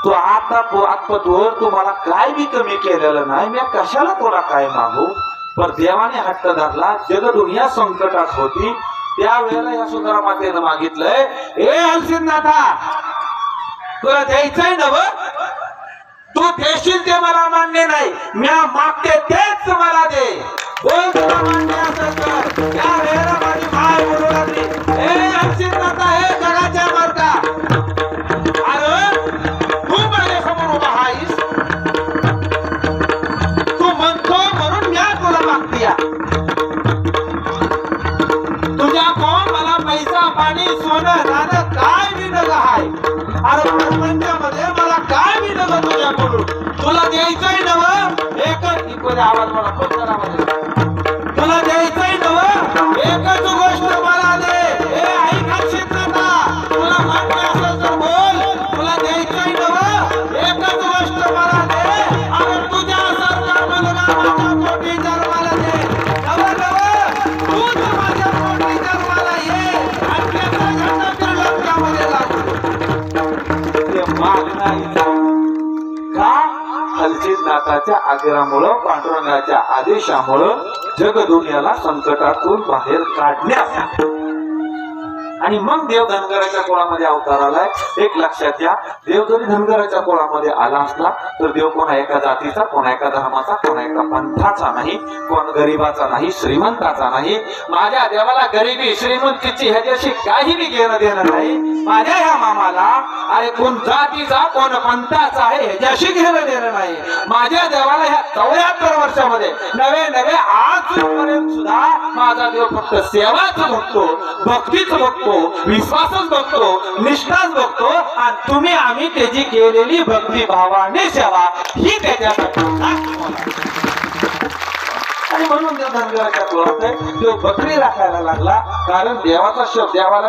तू आत्मत्वर तू मला काय बी कमी केलेलं नाही. मी कशाला तुला काय मागू. पण देवाने हट्ट धरला. जग दुनिया संकटात होती त्यावेळेला या सुंदरा मातेनं मागितलंय, ए हलसिद्धनाथा तुला द्यायचंय नव, तू देशील ते मला मान्य नाही, मी मागते तेच मला दे. बोल तुला मान्य असेल तर. त्यावेळेला माझी माय बोलू लागली, ए हलसिद्धनाथा हे जगाच्या मार्गा, अरे तू माझ्या समोर उभा आहेस, तू म्हणतो म्हणून मी तुला मागते. तुझ्या कोण मला पैसा पाणी सोनं नाणं काय बी नग आहे. अरे प्रपंचामध्ये मला काय बी नग तुझ्याकडून. तुला द्यायचंय नव एकच इकडे आवाज मला कोणत्या तुला द्यायचंय नव एकच गोष्ट मला दे. हे ऐक हलसिद्धनाथा, तुला मान्य असेल तर बोल. तुला द्यायचंय नव एकच गोष्ट मला दे. अरे तुझ्यासारखा मुलगा माझ्या पोटी जन्माला दे. नव नव तूच माझ्या पोटी जन्माला ये आणि त्याचा झेंडा त्रिलोक्यामध्ये लागू. ते मागणारीचा का हलसिद्धनाथाच्या आग्रहामुळं पांडुरंगाच्या आदेशामुळं जग दुनियाला संकटातून बाहेर काढण्यास. आणि मग देव धनगराच्या कोळामध्ये अवतार आलाय. एक लक्षात घ्या, देव जरी धनगराच्या कोळामध्ये आला असला तर देव कोणा एका जातीचा, कोणा एका धर्माचा, कोणा एका पंथाचा नाही, कोण गरीबाचा नाही, श्रीमंताचा नाही. माझ्या देवाला गरिबी श्रीमंतीची ह्याच्याशी काही बी घेणं देणं नाही. माझ्या ह्या मामाला अरे कोण जातीचा कोण पंथाचा आहे ह्याच्याशी घेणं देणं नाही. माझ्या देवाला ह्या 74 वर्षामध्ये नवे आजपर्यंत सुद्धा माझा देव फक्त सेवाच बघतो, भक्तीच बघतो, विश्वासच बघतो, निष्ठाच बघतो. आणि तुम्ही आम्ही त्याची केलेली भक्ती भावाने सेवा ही त्याच्यासाठी. आणि म्हणून देव धनगराच्या कोळात देव बकरी राखायला लागला. कारण देवाला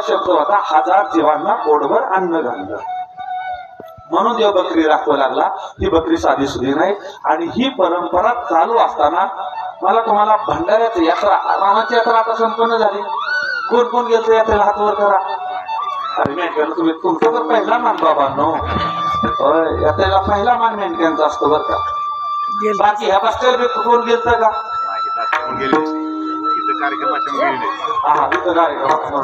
शब्द होता 1000 जीवांना पोटभर अन्न घालणं. म्हणून देव बकरी राखवा लागला. ही बकरी साधी सुधी नाही. आणि ही परंपरा चालू असताना मला तुम्हाला भंडाऱ्याची यात्रा, मामाची यात्रा आता संपन्न झाली. कोण कोण गेलं यात्रेला हात वर करा. अरे मेंढक्याला तुम्ही तुमचा तर पहिला मान बाबांनो, यात्रेला पहिला मान मेंढक्यांचा असतो बरं का. बाकी ह्या बसल्याला कोण गेलं का? हा तिथं कार्यक्रम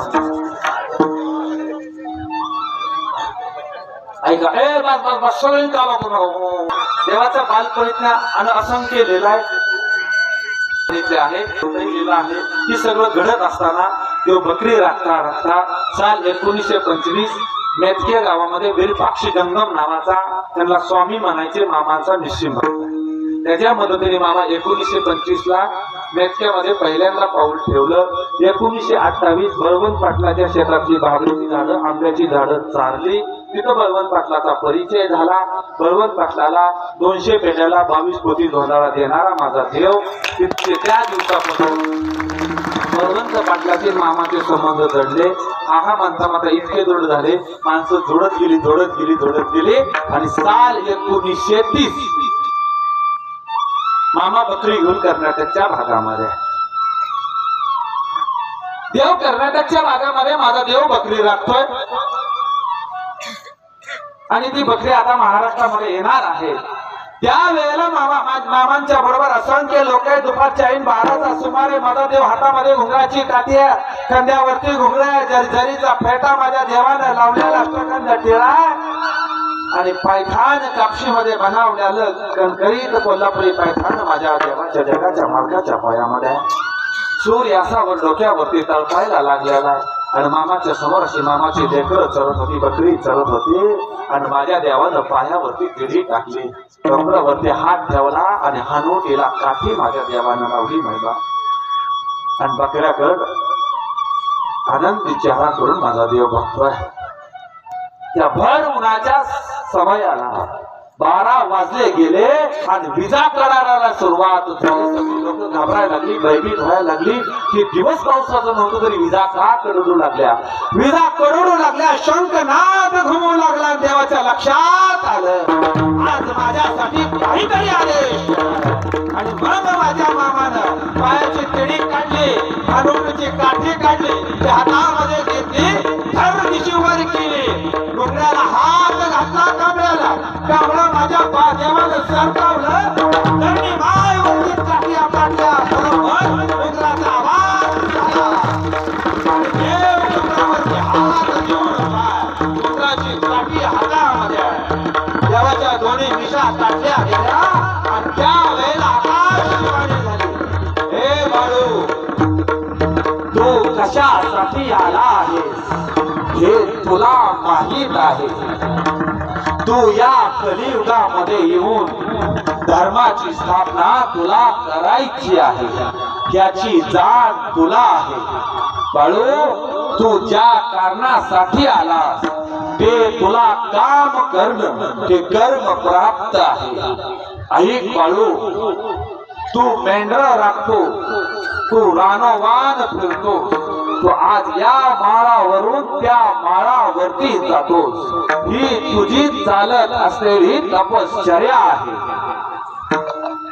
ऐका. ए बस बस सगळी कामा करू. देवाचा बालपणीतला आणि असंख्य लिहिला आहे ही सगळं घडत असताना देव बकरी राखता साल 1925 मेतके गावामध्ये विरुपाक्षी गंगम नावाचा त्यांना स्वामी म्हणायचे मामाचा निश्चित झाला. त्याच्या मदतीने मामा 1925 ला मेतक्यामध्ये पहिल्यांदा पाऊल ठेवलं. 1928 बळवंत पाटलाच्या शेतातली बाबळीची झाडं, आंब्याची झाडं चारली. तिथं बळवंत पाटलाचा परिचय झाला. बळवंत पाटलाला 200 पेंड्याला 22 पोती धोंडाळा देणारा माझा देव. त्या दिवसापासून बळवंत पाटलाचे मामाचे संबंध जडले. हा म्हणता इतके दृढ झाले. माणसं जोडत गेली आणि साल 1930 मामा बकरी घेऊन कर्नाटकच्या भागामध्ये माझा देव बकरी राखतोय. आणि ती बकरी आता महाराष्ट्रामध्ये येणार आहे. त्यावेळेला मामांच्या बरोबर असंख्य लोक आहेत. दुपारच्या 12चा सुमारे माझा देव हातामध्ये घुंगराची काठी, खांद्यावरती घुंगऱ्या, जरीचा फेटा माझ्या देवाने लावलेला अष्टगंध टिळा आणि पैठाण कापशीमध्ये बनवलेलं कणकरीत कोल्हापुरी पैठाण माझ्या देवाच्या जगाच्या मार्गाच्या पायामध्ये सूर्य असा डोक्यावरती तळपायला लागलेला आहे. आणि मामाच्या समोर अशी मामाची लेकरं चरत होती, बकरी चरत होती. आणि माझ्या देवानं पायावरती किडी टाकली, कमरावरती हात ठेवला आणि हानोटीला काठी माझ्या देवानं लावली महिला. आणि बकऱ्याकड आनंदी चेहरा करून माझा देव बघतोय. त्या भर उन्हाच्या समयाला 12 वाजले गेले आणि विजा कडायला सुरुवात झाली. लोक घाबरायला लागली, भयभीत व्हायला लागली की दिवस पावसाचं नव्हतं तरी विजा का कडू लागल्या. शंखनाद घुमू लागला. देवाच्या लक्षात आलं आज माझ्यासाठी काहीतरी आदेश. आणि मग माझ्या मामानं पायाची तिडी काढली, अनुग्रची काठी काढली, ते हातामध्ये घेतली, धर दिशेवर केली, डोंगराला हात घातला कांबळ्याला. कांबळं माझ्या देवानं सरकावलं, तर मी माय वरती काठी आपटल्या. बरोबर डोंगराचा आवाज झाला आणि देव डोंगरावरती हात देऊन डोंगराची काठी हातामध्ये आहे. देवाच्या दोन्ही दिशा काढल्या गेल्या आणि त्या वेळेला आकाशवाणी झाली. हे बाळू, तू कशासाठी आला आहेस हे तुला माहीत आहे. तू या कलियुगामध्ये येऊन धर्माची स्थापना तुला करायची आहे, याची जाण तुला आहे. बाळू, तू ज्या कारणासाठी आलास ते तुला काम करणं ते कर्म प्राप्त आहे. ऐक बाळू, तू मेंढर राखतो, तू रानोवान फिरतो, तू आज या माळावरून त्या माळावरती जातोस. ही तुझी चालत असलेली तपश्चर्या आहे.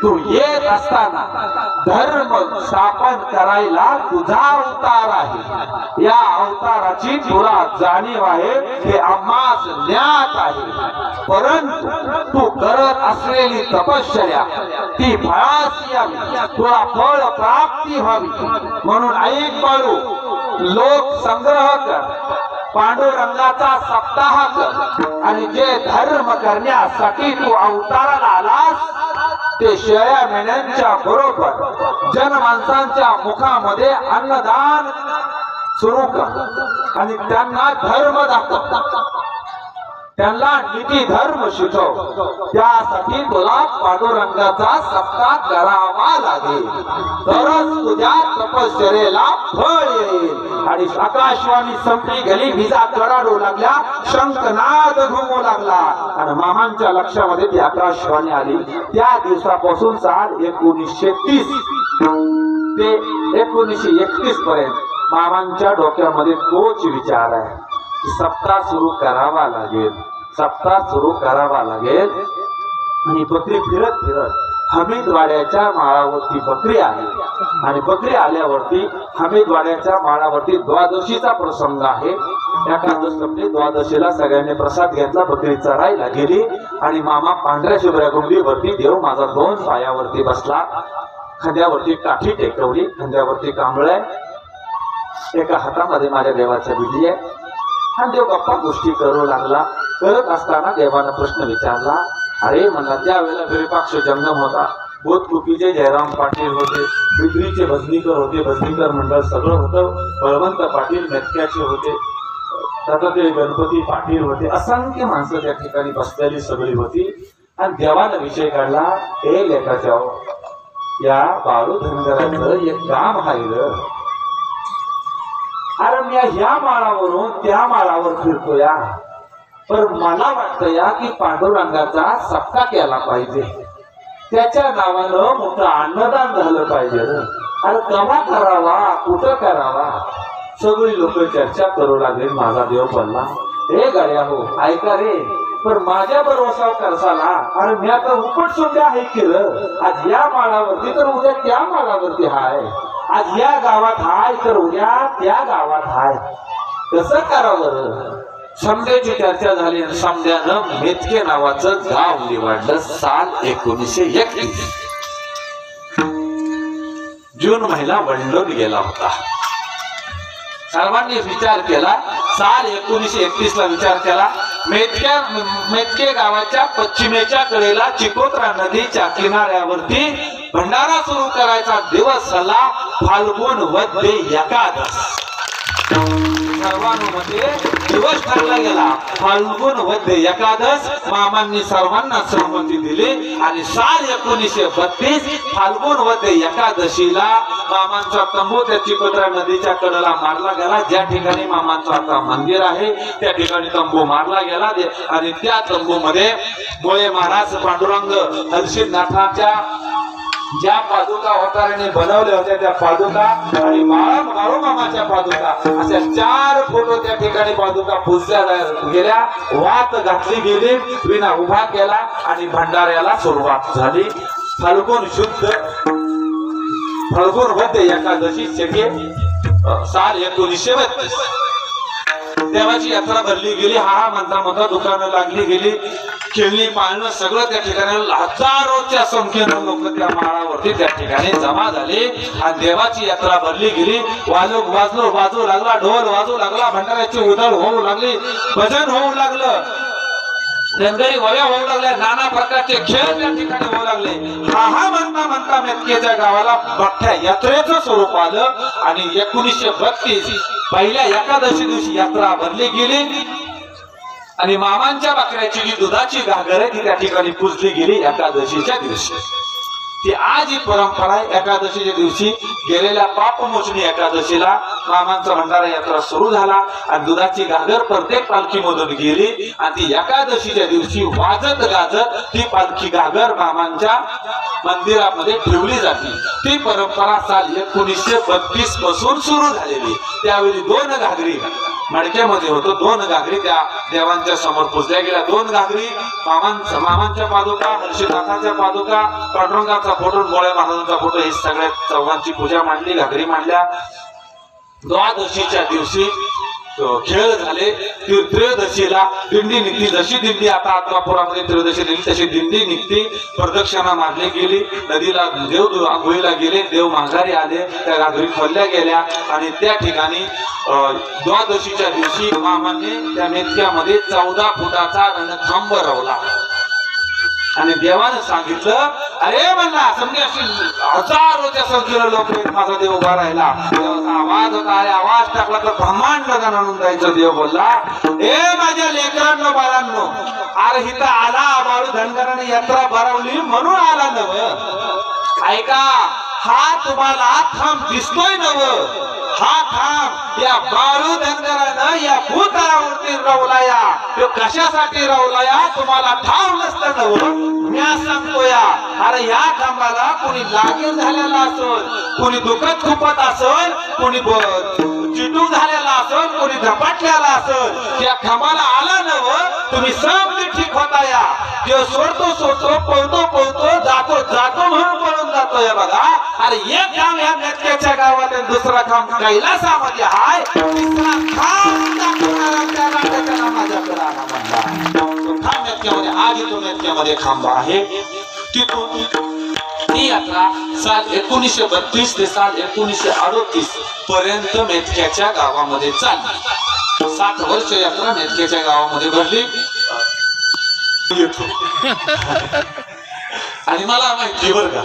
तू येत असताना धर्म स्थापन करायला तुझा अवतार आहे. या अवताराची तुला जाणीव आहे हे आम्हास ज्ञात आहे. परंतु तू करत असलेली तपश्चर्या ती फळास यावी, तुला फळ प्राप्ती व्हावी. म्हणून ऐक बाळू, लोक संग्रह कर, पांडुरंगाचा सप्ताह कर आणि जे धर्म करण्यासाठी तू अवताराला आलास ते शेळ्या मेंढ्यांच्या बरोबर जनमानसांच्या मुखामध्ये अन्नदान सुरू कर आणि त्यांना धर्म दाखव, त्यांना नीती धर्म शिकव. त्यासाठी तुला पांडुरंगाचा सप्ताह करावा लागेल, तरच तुझ्या तपश्चर्येला फळ येईल. आणि आकाशवाणी संपली गेली, विजा कडाडू लागल्या, शंखनाद घुमू लागला आणि मामांच्या लक्षामध्ये ती आकाशवाणी आली. त्या दिवसापासून साल 1930 ते 1931 पर्यंत मामांच्या डोक्यामध्ये तोच विचार आहे की सप्ताह सुरू करावा लागेल, सप्ताह सुरू करावा लागेल. आणि बकरी फिरत फिरत हमीदवाड्याच्या माळावरती बकरी आली आणि बकरी आल्यावरती हमीदवाड्याच्या माळावरती द्वादशीचा प्रसंग आहे. एकादश संपली, द्वादशीला सगळ्यांनी प्रसाद घेतला, बकरी चरायला गेली आणि मामा पांढऱ्या शुभ्र्या गुंडीवरती देव माझा 2 पायावरती बसला, खांद्यावरती काठी टेकवली, खांद्यावरती कांबळ आहे, एका हातामध्ये माझ्या देवाच्या बिडी आहे. आणि देव गप्पा गोष्टी करू लागला. करत असताना देवानं प्रश्न विचारला. अरे म्हणला, त्यावेळेला विरूपाक्ष जंगम होता, बोधकुपीचे जयराम पाटील होते, बिद्रीचे भजनीकर होते, भजनीकर मंडळ सगळं होतं, बळवंत पाटील मेतक्याचे होते, दत्तात्रय गणपती पाटील होते, असंख्य माणसं त्या ठिकाणी बसलेली सगळी होती. आणि देवानं विषय काढला, हे लेखाच्या या बाळू धनगराचं एक काम आहे. अरे मी ह्या माळावरून त्या माळावर फिरतो या, पण मला वाटतं या की पांडुरंगाचा सप्ताह केला पाहिजे, त्याच्या नावानं मोठं अन्नदान झालं पाहिजे. अरे कमा करावा, कुठं करावा, सगळी लोक चर्चा करू लागली. माझा देव बोलला, हे गाड्या हो ऐका रे, पण माझ्या भरोसा करसाला. अरे मी आता उपट सुद्धा हे केलं, आज या माळावरती तर उद्या त्या माळावरती हाय, आज या गावात हाय तर उद्या त्या गावात हाय, कसं करावं. समजायची चर्चा झाली आणि समजानं मेतके नावाचं गाव निवडलं. साल 1931 जून महिना वंडून गेला होता. सर्वांनी विचार केला, साल 1931 ला विचार केला. मेतके गावाच्या पश्चिमेच्या कडेला चिकोत्रा नदीच्या किनाऱ्यावरती भंडारा सुरू करायचा दिवस झाला फाल्गुन वद्य एकादश. सर्वांमध्ये दिवस ठरला गेला फाल्गुन वद्य एकादश. मामांनी सर्वांना सहमती दिली आणि साल 1932 फाल्गुन वद्य एकादशीला मामांचा तंबू त्या चिकोत्रा नदीच्या कडेला मारला गेला. ज्या ठिकाणी मामांचं आता मंदिर आहे त्या ठिकाणी तंबू मारला गेला आणि त्या तंबूमध्ये मुळे महाराज पांडुरंग हर्षिदनाथाच्या ज्या पादुका होताराने बनवल्या होत्या त्या पादुका आणि बाळूमामाच्या पादुका अशा 4 फोटो त्या ठिकाणी पादुका पूजल्या गेल्या, वात घातली गेली, विना उभा केला आणि भंडाऱ्याला सुरुवात झाली. फाल्गुन मध्ये एकादशी शके साल 1932 देवाची यात्रा भरली गेली. हा म्हणता दुकानं लागली गेली, खेळणी पाळणं सगळं त्या ठिकाणी, हजारोच्या संख्येनं लोक त्या माळावरती त्या ठिकाणी जमा झाले आणि देवाची यात्रा भरली गेली. वाजू लागला, ढोल वाजू लागला, भंडाऱ्याची उधळ होऊ लागली, भजन होऊ लागलं, रंगई वया होऊ लागल्या, नाना प्रकारचे खेळ त्या ठिकाणी होऊ लागले. हा म्हणता मेतकेच्या गावाला मोठ्या यात्रेचं स्वरूप आलं आणि 1932 पहिल्या एकादशी दिवशी यात्रा भरली गेली आणि मामांच्या बकऱ्याची जी दुधाची घागर आहे ती त्या ठिकाणी पुजली गेली एकादशीच्या दिवशी. ती आज ही परंपरा आहे. एकादशीच्या दिवशी गेलेल्या पापमोचनी एकादशीला मामांचा भंडारा यात्रा सुरू झाला आणि दुधाची घागर प्रत्येक पालखीमधून गेली आणि ती एकादशीच्या दिवशी वाजत गाजत ती पालखी घागर मामांच्या मंदिरामध्ये ठेवली जाते. ती परंपरा साल 1932 पासून सुरू झालेली. त्यावेळी 2 घागरी मडक्यामध्ये होतो, 2 घागरी त्या देवांच्या समोर पुजल्या गेल्या. 2 घागरी मामांच्या पादुका, हर्षनाथाच्या पादुका, पांडुरंगाचा फोटो, गोळ्या महाराजांचा फोटो, ही सगळ्या चौघांची पूजा मांडली, घागरी मांडल्या. द्वादशीच्या दिवशी खेळ झाले. त्रयोदशीला दिंडी निघली. जशी दिंडी आता आत्मापुरामध्ये त्रयोदशी दिंडी तशी दिंडी निघती, प्रदक्षिणा मारली गेली, नदीला देव आंघोळीला गेले, देव माघारी आले, त्या घागरी खोलल्या गेल्या आणि त्या ठिकाणी द्वादशीच्या दिवशी मामाने त्या मेतक्यामध्ये 14 फुटाचा रणखांब रवला आणि देवानं सांगितलं, अरे म्हणला समजा हजारोच्या संख्येनं लोक माझा देव उभा राहिला. आवाज होता, अरे आवाज टाकला तर ब्रह्मांड आणून जायचं. देव बोलला, ए माझ्या लेकरांनो बाळांनो, अरे हिथं आला बाळू धनगराने यात्रा भरवली म्हणून आला नव. ऐका, हा तुम्हाला खांब दिसतोय नव, हा खांब या बाळू धनगरानं या भूतळावरती रवलाया. तो कशासाठी रवलाया तुम्हाला ठाव नसतं नव. मी सांगतो या, अरे या खांबाला कोणी लागीर झालेला असेल, कोणी दुखत खुपत असेल, कोणी चिटू झालेला असेल, कोणी झपाटलेला असेल, त्या खांबाला आला नव तुम्ही समजे ठीक होता. या तो सोडतो पळतो जातो म्हणून पळून जातो. या बघा, अरे एक काम या मेतक्याच्या गावात आणि दुसरा काम कैलासामध्ये हाय, तिसरा खांब दाखवणारा त्या नाटकाला माझ्याकडे आला म्हणला. खांब मेतक्यामध्ये, आज तो मेतक्यामध्ये खांब आहे. तिथून ही यात्रा साल 1932 ते साल 1938 पर्यंत मेतक्याच्या गावामध्ये चालली. 7 वर्ष यात्रा मेतक्याच्या गावामध्ये भरली. आणि मला माहिती बरं का,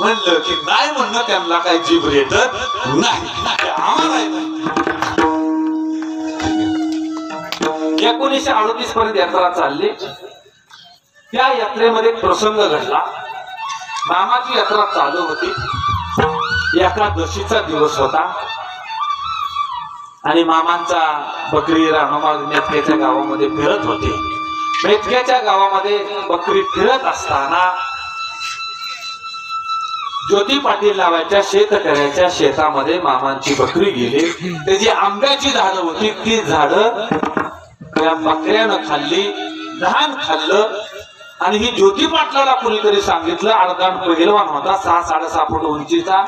म्हणलं की नाही म्हणणं त्यांना काही जीभ रेटत नाही, आम्हाला 1938 पर्यंत यात्रा चालली. त्या यात्रेमध्ये एक प्रसंग घडला. मामाची यात्रा चालू होती, एकादशीचा दिवस होता आणि मामांचा बकरी रानोमा मेतक्याच्या गावामध्ये फिरत होते. मेतक्याच्या गावामध्ये बकरी फिरत असताना ज्योती पाटील नावाच्या शेतकऱ्याच्या शेतामध्ये मामांची बकरी गेली. त्याची आंब्याची झाडं होती, ती झाडं त्या बकऱ्यानं खाल्ली, धान खाल्लं आणि ही ज्योती पाटलाला कुणीतरी सांगितलं. अर्धान पहिलवान होता, 6-6.5 फूट उंचीचा,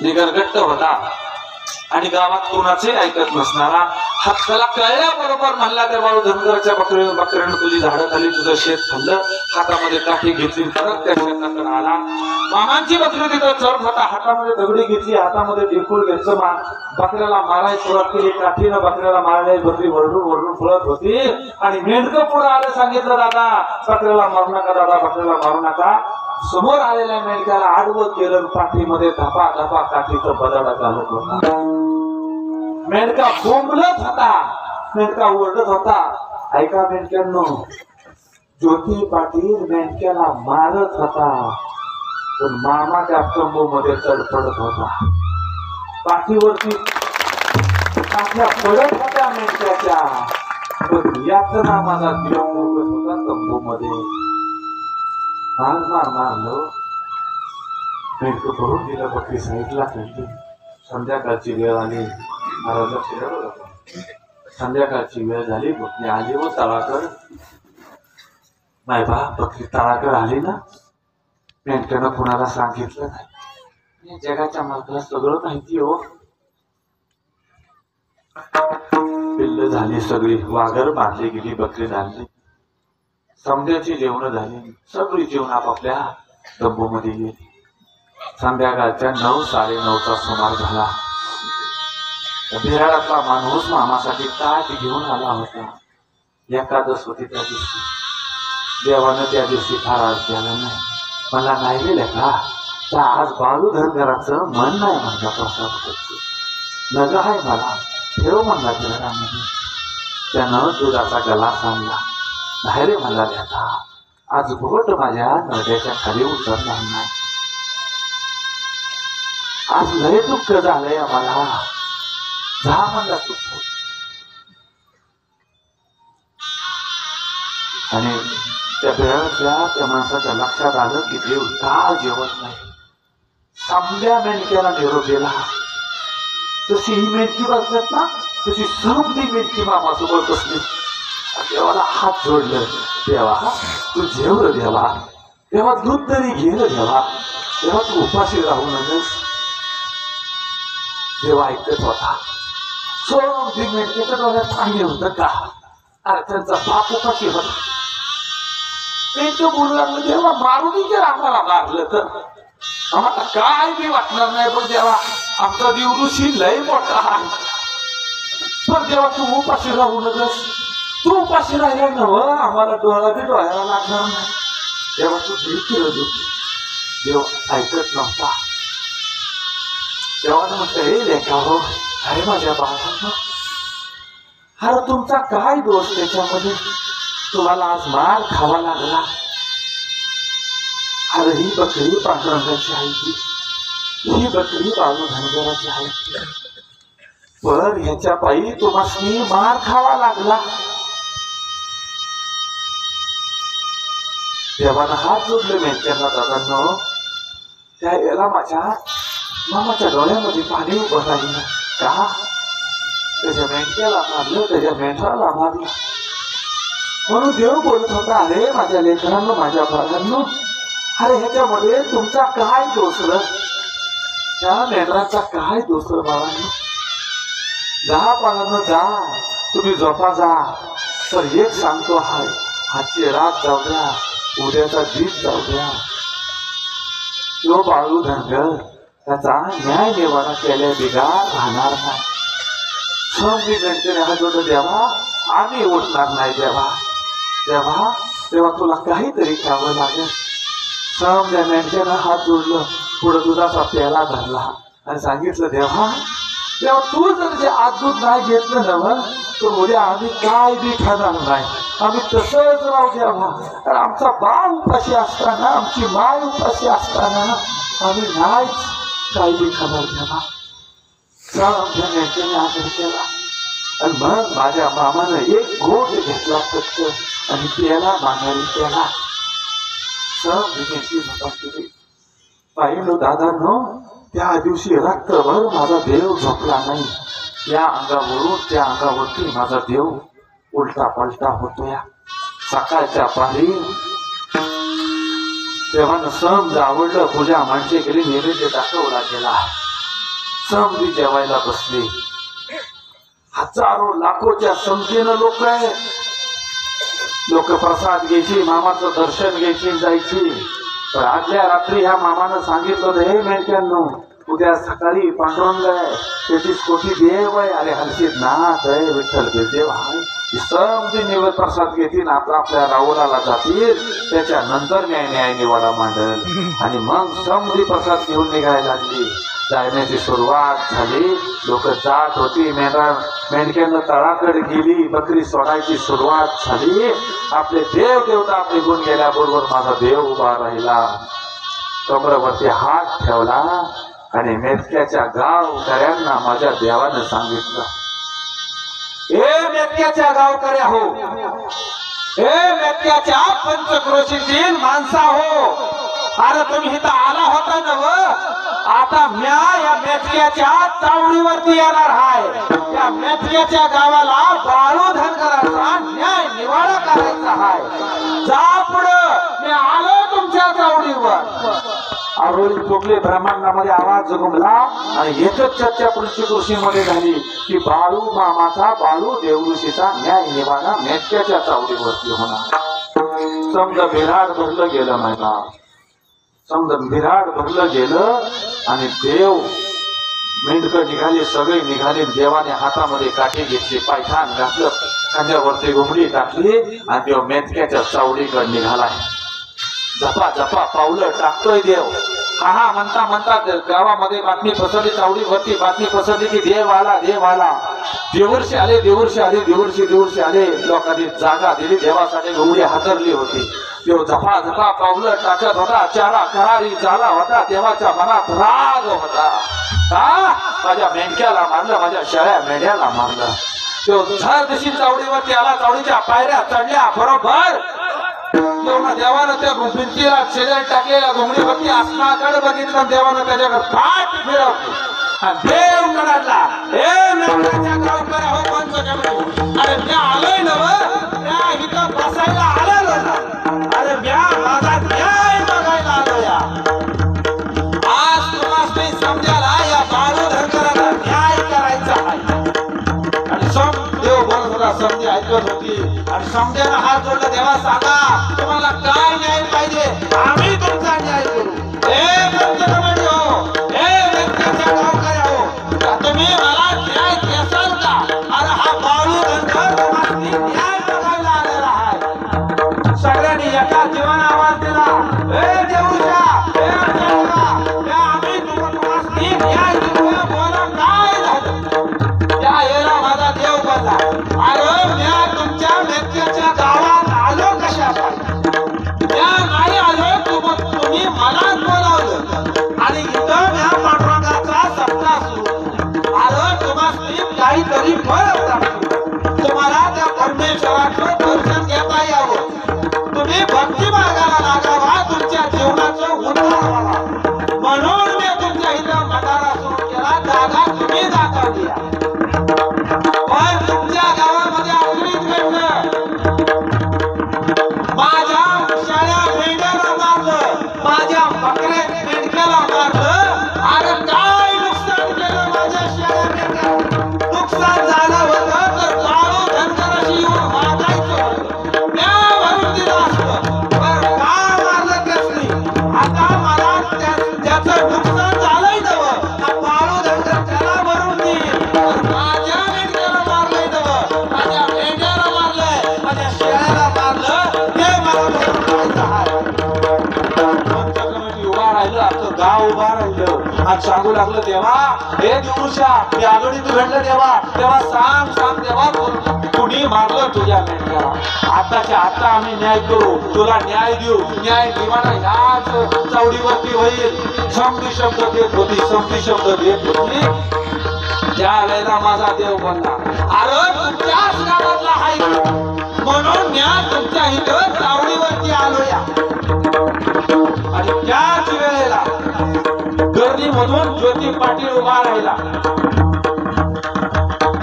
निगरगट्ट होता आणि गावात कोणाचे ऐकत नसणारा. हाताला कळल्याबरोबर म्हणला त्या बाळू धनगरच्या बकऱ्यानं तुझी झाडं खाली, तुझं शेत खाल्लं. हातामध्ये काठी घेतली, परत त्या शेताकडे आला. मामांची बकरी तिथं चढ होता, हातामध्ये दगडी घेतली, हातामध्ये ढेकूळ घेतलं, बकऱ्याला मारायला सुरुवात केली. काठीनं बकऱ्याला मारण्याची बकरी वरडून पळत होती आणि मेंढकं पुढे आलं, सांगितलं दादा बकऱ्याला मारू नका, दादा बकऱ्याला मारू नका. समोर आलेल्या मेंढक्याला आडवं केलं, पाठीमध्ये धपा काठीचं बदाडा घालत होता. मेंढका बोंबलत होता, मेंढका ओरडत होता. ऐका मेंढक्यांनो, ज्योती पाटील मेंढक्याला मारत होता पण मामा त्या तंबूमध्ये तडफडत होता. पाठीवरती काठ्या पडत होत्या मेंढक्याच्या, पण यातना मला देव मोकत होता तंबूमध्ये. मारलो मेंढक भरून दिलं बकरी साईडला ठेवली. संध्याकाळची वेळ आली. महाराज लक्ष द्या बरं का. संध्याकाळची वेळ झाली. बकरी आली व तळाकड. नाही बा बकरी तळाकड आली ना मेंढक्यानं कुणाला सांगितलं नाही. जगाच्या मालकाला सगळं माहिती हो. पिल्ल झाली सगळी. वाघर मारली गेली. बकरी झाली. समध्याची जेवण झाली. सगळी जेवण आपापल्या तंबूमध्ये गेली. संध्याकाळच्या 9 9:30चा सुमार झाला. बिहारातला माणूस मामासाठी ताट घेऊन आला होता. एकादश होती त्या दिवशी. देवानं त्या दिवशी फराळ केला नाही. मला नाही गेलं का तर आज बाळू धनगराचं मन नाही म्हणता प्रसाद नग आहे मला ठेव म्हणला घरामध्ये. त्यानं दुधाचा गलास आणला. नाही रे म्हणला त्याचा आज घोट माझ्या नद्याच्या खाली उतरणार नाही. आज लय दुःख झालंय आम्हाला. जा म्हणला तू. आणि त्या बिळातल्या त्या माणसाच्या लक्षात आलं की देव का जेवत नाही. समद्या मेंढक्याला निरोप दिला. तशी ही मेंढकी बसल्यात ना तशी समधी मेंढकी मामासोबत बसली. देवाला हात जोडलं. देवा तू जेव रे देवा. देवा दूध तरी घे रे देवा. देवा तू उपाशी राहू नकोस. देवा ऐकत होता. समधी मेंढक्याच्या डोळ्यात पाणी होतं का. अरे त्यांचा बाप उपाशी होता. मेंढक बोलू लागलं देवा मारून की आम्हाला मारलं तर आम्हाला काय बी वाटणार नाही. पण देवा आमचा दिवशी लय मोठा आहे. पण देवा तू उपाशी राहू नकोस. तू उपाशी राहिला नव आम्हाला डोळा बी डोळ्याला लागणार नाही. देवा तू देखील देव ऐकत नव्हता. देवानं म्हटलं हे लेखा हो अरे माझ्या बाळांना अरे तुमचा काय दोष त्याच्यामध्ये. तुम्हाला आज मार खावा लागला. अरे ही बकरी पांडुरंगाची आहे की ही बकरी बाळू धनगराची आहे. पण ह्याच्या पायी तुम्हाला मार खावा लागला. देवानं हात जोडले मेंढक्यांना. दादांनो त्या याला माझ्या मामाच्या डोळ्यामध्ये पाणी उभं राहिलं का. त्याच्या मेंढक्याला मारलं. त्याच्या मेंढराला मारलं. म्हणून देव बोलत होता अरे माझ्या लेकरांनो माझ्या बाळांनो अरे ह्याच्यामध्ये तुमचा काय दोष र. त्या मेंढराचा काय दोष र बाळांनो. जा बाळांनो जा तुम्ही झोपा जा. तर एक सांगतो हाय आजची रात जाऊ द्या उद्याचा दिवस जाऊ द्या. तो बाळू धनगर त्याचा न्याय निवाडा केल्या बिगार राहणार नाही. समधी मेंढक्याने हात जोडलं देवा आम्ही उठणार नाही देवा. देवा तेव्हा तुला काहीतरी खावं लागेल. समध्या मेंढक्यानं हात जोडलं. पुढं दुधाचा प्याला धरला आणि सांगितलं देवा तेव्हा तू जर जे आज दूध नाही घेतलं ना तर उद्या आम्ही काय बी खाणार नाही. आम्ही तसंच राहू देवा. कारण आमचा बाळ उपाशी असताना आमची माय उपाशी असताना आम्ही नाहीच काय बी खाणार देवा. समध्या मेंढक्याने आदर केला. आणि मग माझ्या मामानं एक घोट घेतला फक्त आणि त्याला माघारी केला. समधी झोपा केली. पाहिलं दादांनो त्या दिवशी रात्रभर माझा देव झोपला नाही. या अंगावरून त्या अंगावरती माझा देव उलटा पलटा होतोय. सकाळच्या पारी तेव्हा समज आवडलं. पूजा मांडली गेली. नैवेद्य दाखवला गेला. समधी जेवायला बसली. हजारो लाखोच्या संख्येनं लोक आहे. लोक प्रसाद घ्यायची मामाचं दर्शन घ्यायची जायची. पण आदल्या रात्री ह्या मामानं सांगितलं होतं हे मेंढक्यांनो उद्या सकाळी पांडुरंग आहे 33 कोटी देव आहे. अरे हर्षित नाथ आहे विठ्ठल देव आहे. समधी निवेद प्रसाद घेतील आपला आपल्या राहुलाला जातील. त्याच्यानंतर न्याय निवाडा मांडल. आणि मग समधी प्रसाद घेऊन निघायला लागली. जाण्याची सुरुवात झाली. लोक जात होती. मेंढक्यानं तळाकडे गेली. बकरी सोडायची सुरुवात झाली. आपले देव देवता निघून गेल्याबरोबर माझा देव उभा राहिला. कमरावरती हात ठेवला आणि मेतक्याच्या गावकऱ्यांना माझ्या देवानं सांगितलं ए मेतक्याच्या गावकऱ्या हो हे मेत्याच्या पंचक्रोशीतील माणसा हो, अरे तुम्ही इथं आला होता नव, आता म्या या मेथक्याच्या चावडीवरती येणार आहे. या मेथक्याच्या गावाला बाळू धनगराचा न्याय निवाडा करायचा आहे. जा पुढं, मी आलो तुमच्या चावडीवर. आरोळी टोकले ब्रह्मांडामध्ये आवाज घुमला आणि एकच चर्चा पंचक्रोशीमध्ये झाली की बाळू मामाचा, बाळू देवऋषीचा न्याय निवाडा मेथक्याच्या चावडीवरती होणार. समजा विराट भरलं गेलं मैदान, समजा विराट भरलं गेलं आणि देव मेंढक निघाले, सगळे निघाले. देवाने हातामध्ये काठी घेतली, पायठाण घातलं, खांद्यावरती घुमडी टाकली आणि देव मेथक्याच्या चावडीकडे निघालाय. झपा झपा पावलं टाकतोय देव. हा म्हणता म्हणता गावामध्ये बातमी पसरली, चावडीवरती बातमी पसरली की देव आला, देव आला. देवर्षी आले, देवर्षी आले, देवर्षी आले. लोकांनी जागा दिली देवासाठी, घुमडी हातरली होती. देव झपा झपा पावलं टाकत होता, चारा करारी झाला होता. देवाच्या मनात राग होता. माझ्या मेंढक्याला मारलं, माझ्या शेळ्या मेंढ्याला मारलं. तो झर दिशी चावडीवरती आला, चावडीच्या पायऱ्या चढल्या. बरोबर देवानं त्या भिंतीला शेजारी टाकलेल्या घुमडीवरती आसमाकडे बघितलं. देवानं त्याच्याकडे पाठ फिरवली. देव कडाडला, हे मेंढ्याच्या गावकऱ्या हो पंचकमी, अरे मी आलोय नव, त्या इथं बसायला आलेलो ना. अरे म्या माझा न्याय बघायला आलो. या आज तुम्हाला समजायला या बाळू धनगराला न्याय करायचा आहे. आणि देव बोलत होता, समजी ऐकत होती. आणि समजायला हात जोडला, देवा सांगा तुम्हाला काय न्याय पाहिजे, आम्ही तुमचा न्याय करू. हे पंचकमी हो, हे व्यक्तीच्या गावकऱ्या हो, तुम्ही मला न्याय देसाल का? अरे हा बाळू धनगर तुम्हाला न्याय बघायला आलेला आहे. सगळ्यांनी एका जीवाने आवाज दिला, हे देऊशा, हे आम्ही तुम्हाला न्याय देऊ. बोला काय झालं? त्या येला माझा देव बोलला, अरे म्या तुमच्या मेथक्याच्या गावात आलो कशासाठी? म्या नाही आलो, तुम्ही मला बोलावलं आणि इथं म्या पांडुरंगाचा सप्ताह सुरू. अरे तुम्हाला काहीतरी फळ प्राप्त, तुम्हाला त्या परमेश्वराचं दर्शन घेता यावं, तुम्ही भक्ती मार्गाला लागावा, तुमच्या जीवनाचं उद्धार व्हावा, म्हणून मी तुमच्या इथं मटारा सुरू केला. जागा तुम्ही दाखवली. पण तुमच्या गावामध्ये अगदीच घडलं, माझ्या शाळा मेंढ्याला मारलं, माझ्या बकऱ्या मेंढक्याला मारलं. अरे काय नुकसान केलं माझ्या शाळा मेंढ्या? नुकसान झालं होतं तर बाळू धनगराशी येऊन मागायचं होतं, म्या भरून दिलं असतं. पण का मारलं त्यासनी? आता मला त्याचं नुकसान झालंय नवं, बाळू धनगर त्याला भरून देईल. माझ्या मेंढ्याला मारलंय नवं, माझ्या मेंढ्याला मारलंय, माझ्या शेळ्याला मारलं, ते मला भरून द्यायचं आहे. पंचकमिटी उभा राहिलं, आपलं गाव उभा राहिलं आणि सांगू लागलं, देवा हे दिवशा मी आलोडी तू भेटलं देवा, तेव्हा सांग सांग देवा, कुणी मारलं तुझ्या मेंढ्याला? आताच्या आता आम्ही न्याय करू, तुला न्याय देऊ. न्याय निवाडा ह्याच चावडीवरती होईल. समधी शब्द देत होती, समधी शब्द देत होती. त्या वेळेला माझा देव बोलला, अरे तुमच्याच गावातला आहे म्हणून म्या तुमच्या इथं चावडीवरती आलो. या आणि त्याच वेळेला गर्दीमधून ज्योती पाटील उभा राहिला,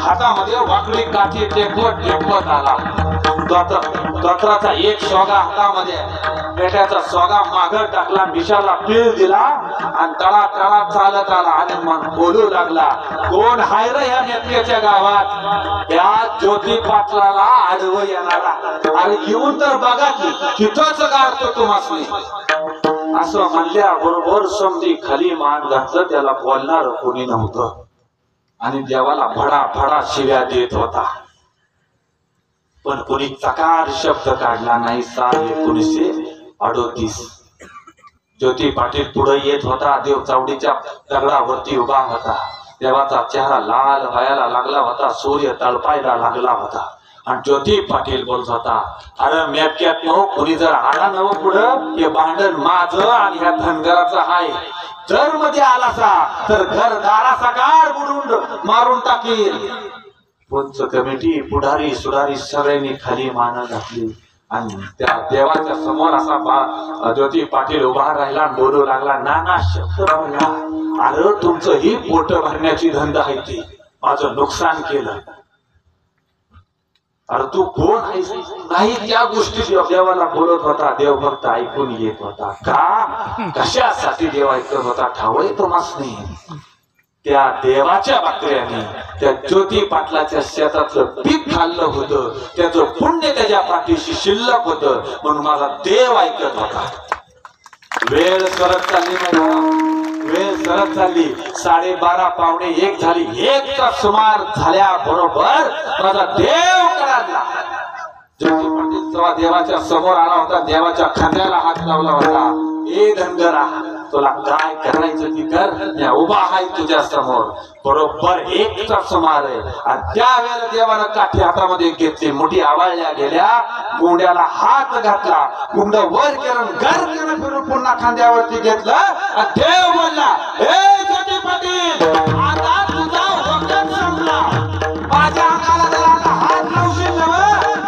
हातामध्ये वाकडी काठी टेकवत टेकवत आला. दत्राचा एक सोगा हातामध्ये, पेट्याचा सोगा मागं टाकला, मिशाला पीळ दिला आणि तळा तळा चालत आला आणि मग बोलू लागला, कोण हाय रे या मेथक्याच्या गावात? या ज्योती पाटलाला आडवं येणारा. अरे येऊन तर बघा की तिथंच गाडतो तुम्हाला. असं म्हणल्याबरोबर समधी खाली मान घातलं, त्याला बोलणार कोणी नव्हतं आणि देवाला भडा भडा शिव्या देत होता. पण कोणी चकार शब्द काढला नाही. साल 1938 ज्योती पाटील पुढे येत होता. देव चावडीच्या दगडावरती उभा होता. देवाचा चेहरा लाल व्हायला लागला होता, सूर्य तळपायला लागला होता आणि ज्योती पाटील बोलत होता, अरे मेथक्यात नो कोणी जर आला नव पुढं, हे भांडण माझं आणि ह्या धनगराचं आहे. जर मध्ये आलासा तर घरदाराचा गाड बुडून मारून टाकील. पंच कमिटी पुढारी सुधारी सगळ्यांनी खाली मान घातली आणि त्या देवाच्या समोर असा ज्योती पाटील उभा राहिला आणि बोलू लागला, नाना शब्द बोलला, अरे तुमचं ही पोट भरण्याची धंदा आहे ती, माझं नुकसान केलं. अरे तू कोण आहेस? नाही त्या गोष्टी देवाला बोलत होता. देव फक्त ऐकून येत होता. का कशासाठी देव ऐकत होता ठावळे तुम्हास नाही. त्या देवाच्या बाकऱ्याने त्या ज्योती पाटलाच्या शेतातलं पीक खाल्लं होतं, त्याचं पुण्य त्याच्या पाठीशी शिल्लक होतं, म्हणून माझा देव ऐकत होता. वेळ सरत चालली नाही, वेळ सरत चालली. 12:30 पावणे 1 झाली. 1चा सुमार झाल्याबरोबर माझा देव करायला ज्योती पाटील जेव्हा देवाच्या समोर आला होता, देवाच्या खांद्याला हात लावला होता. ए धनगरा, तुला काय करायचं ती कर, मी उभा आहे तुझ्या समोर. बरोबर 1चा सुमार आहे. आणि त्यावेळेला देवानं काठी हातामध्ये घेतली, मुठी आवळल्या गेल्या, गुंड्याला हात घातला, गुंड वर केलं, घर केलं, फिरून पुन्हा खांद्यावरती घेतलं. आणि देव बोलला, ए ज्योती पाटील, आता तुझा वखत संपला. माझ्या अंगाला जर आता हात लावशील ना,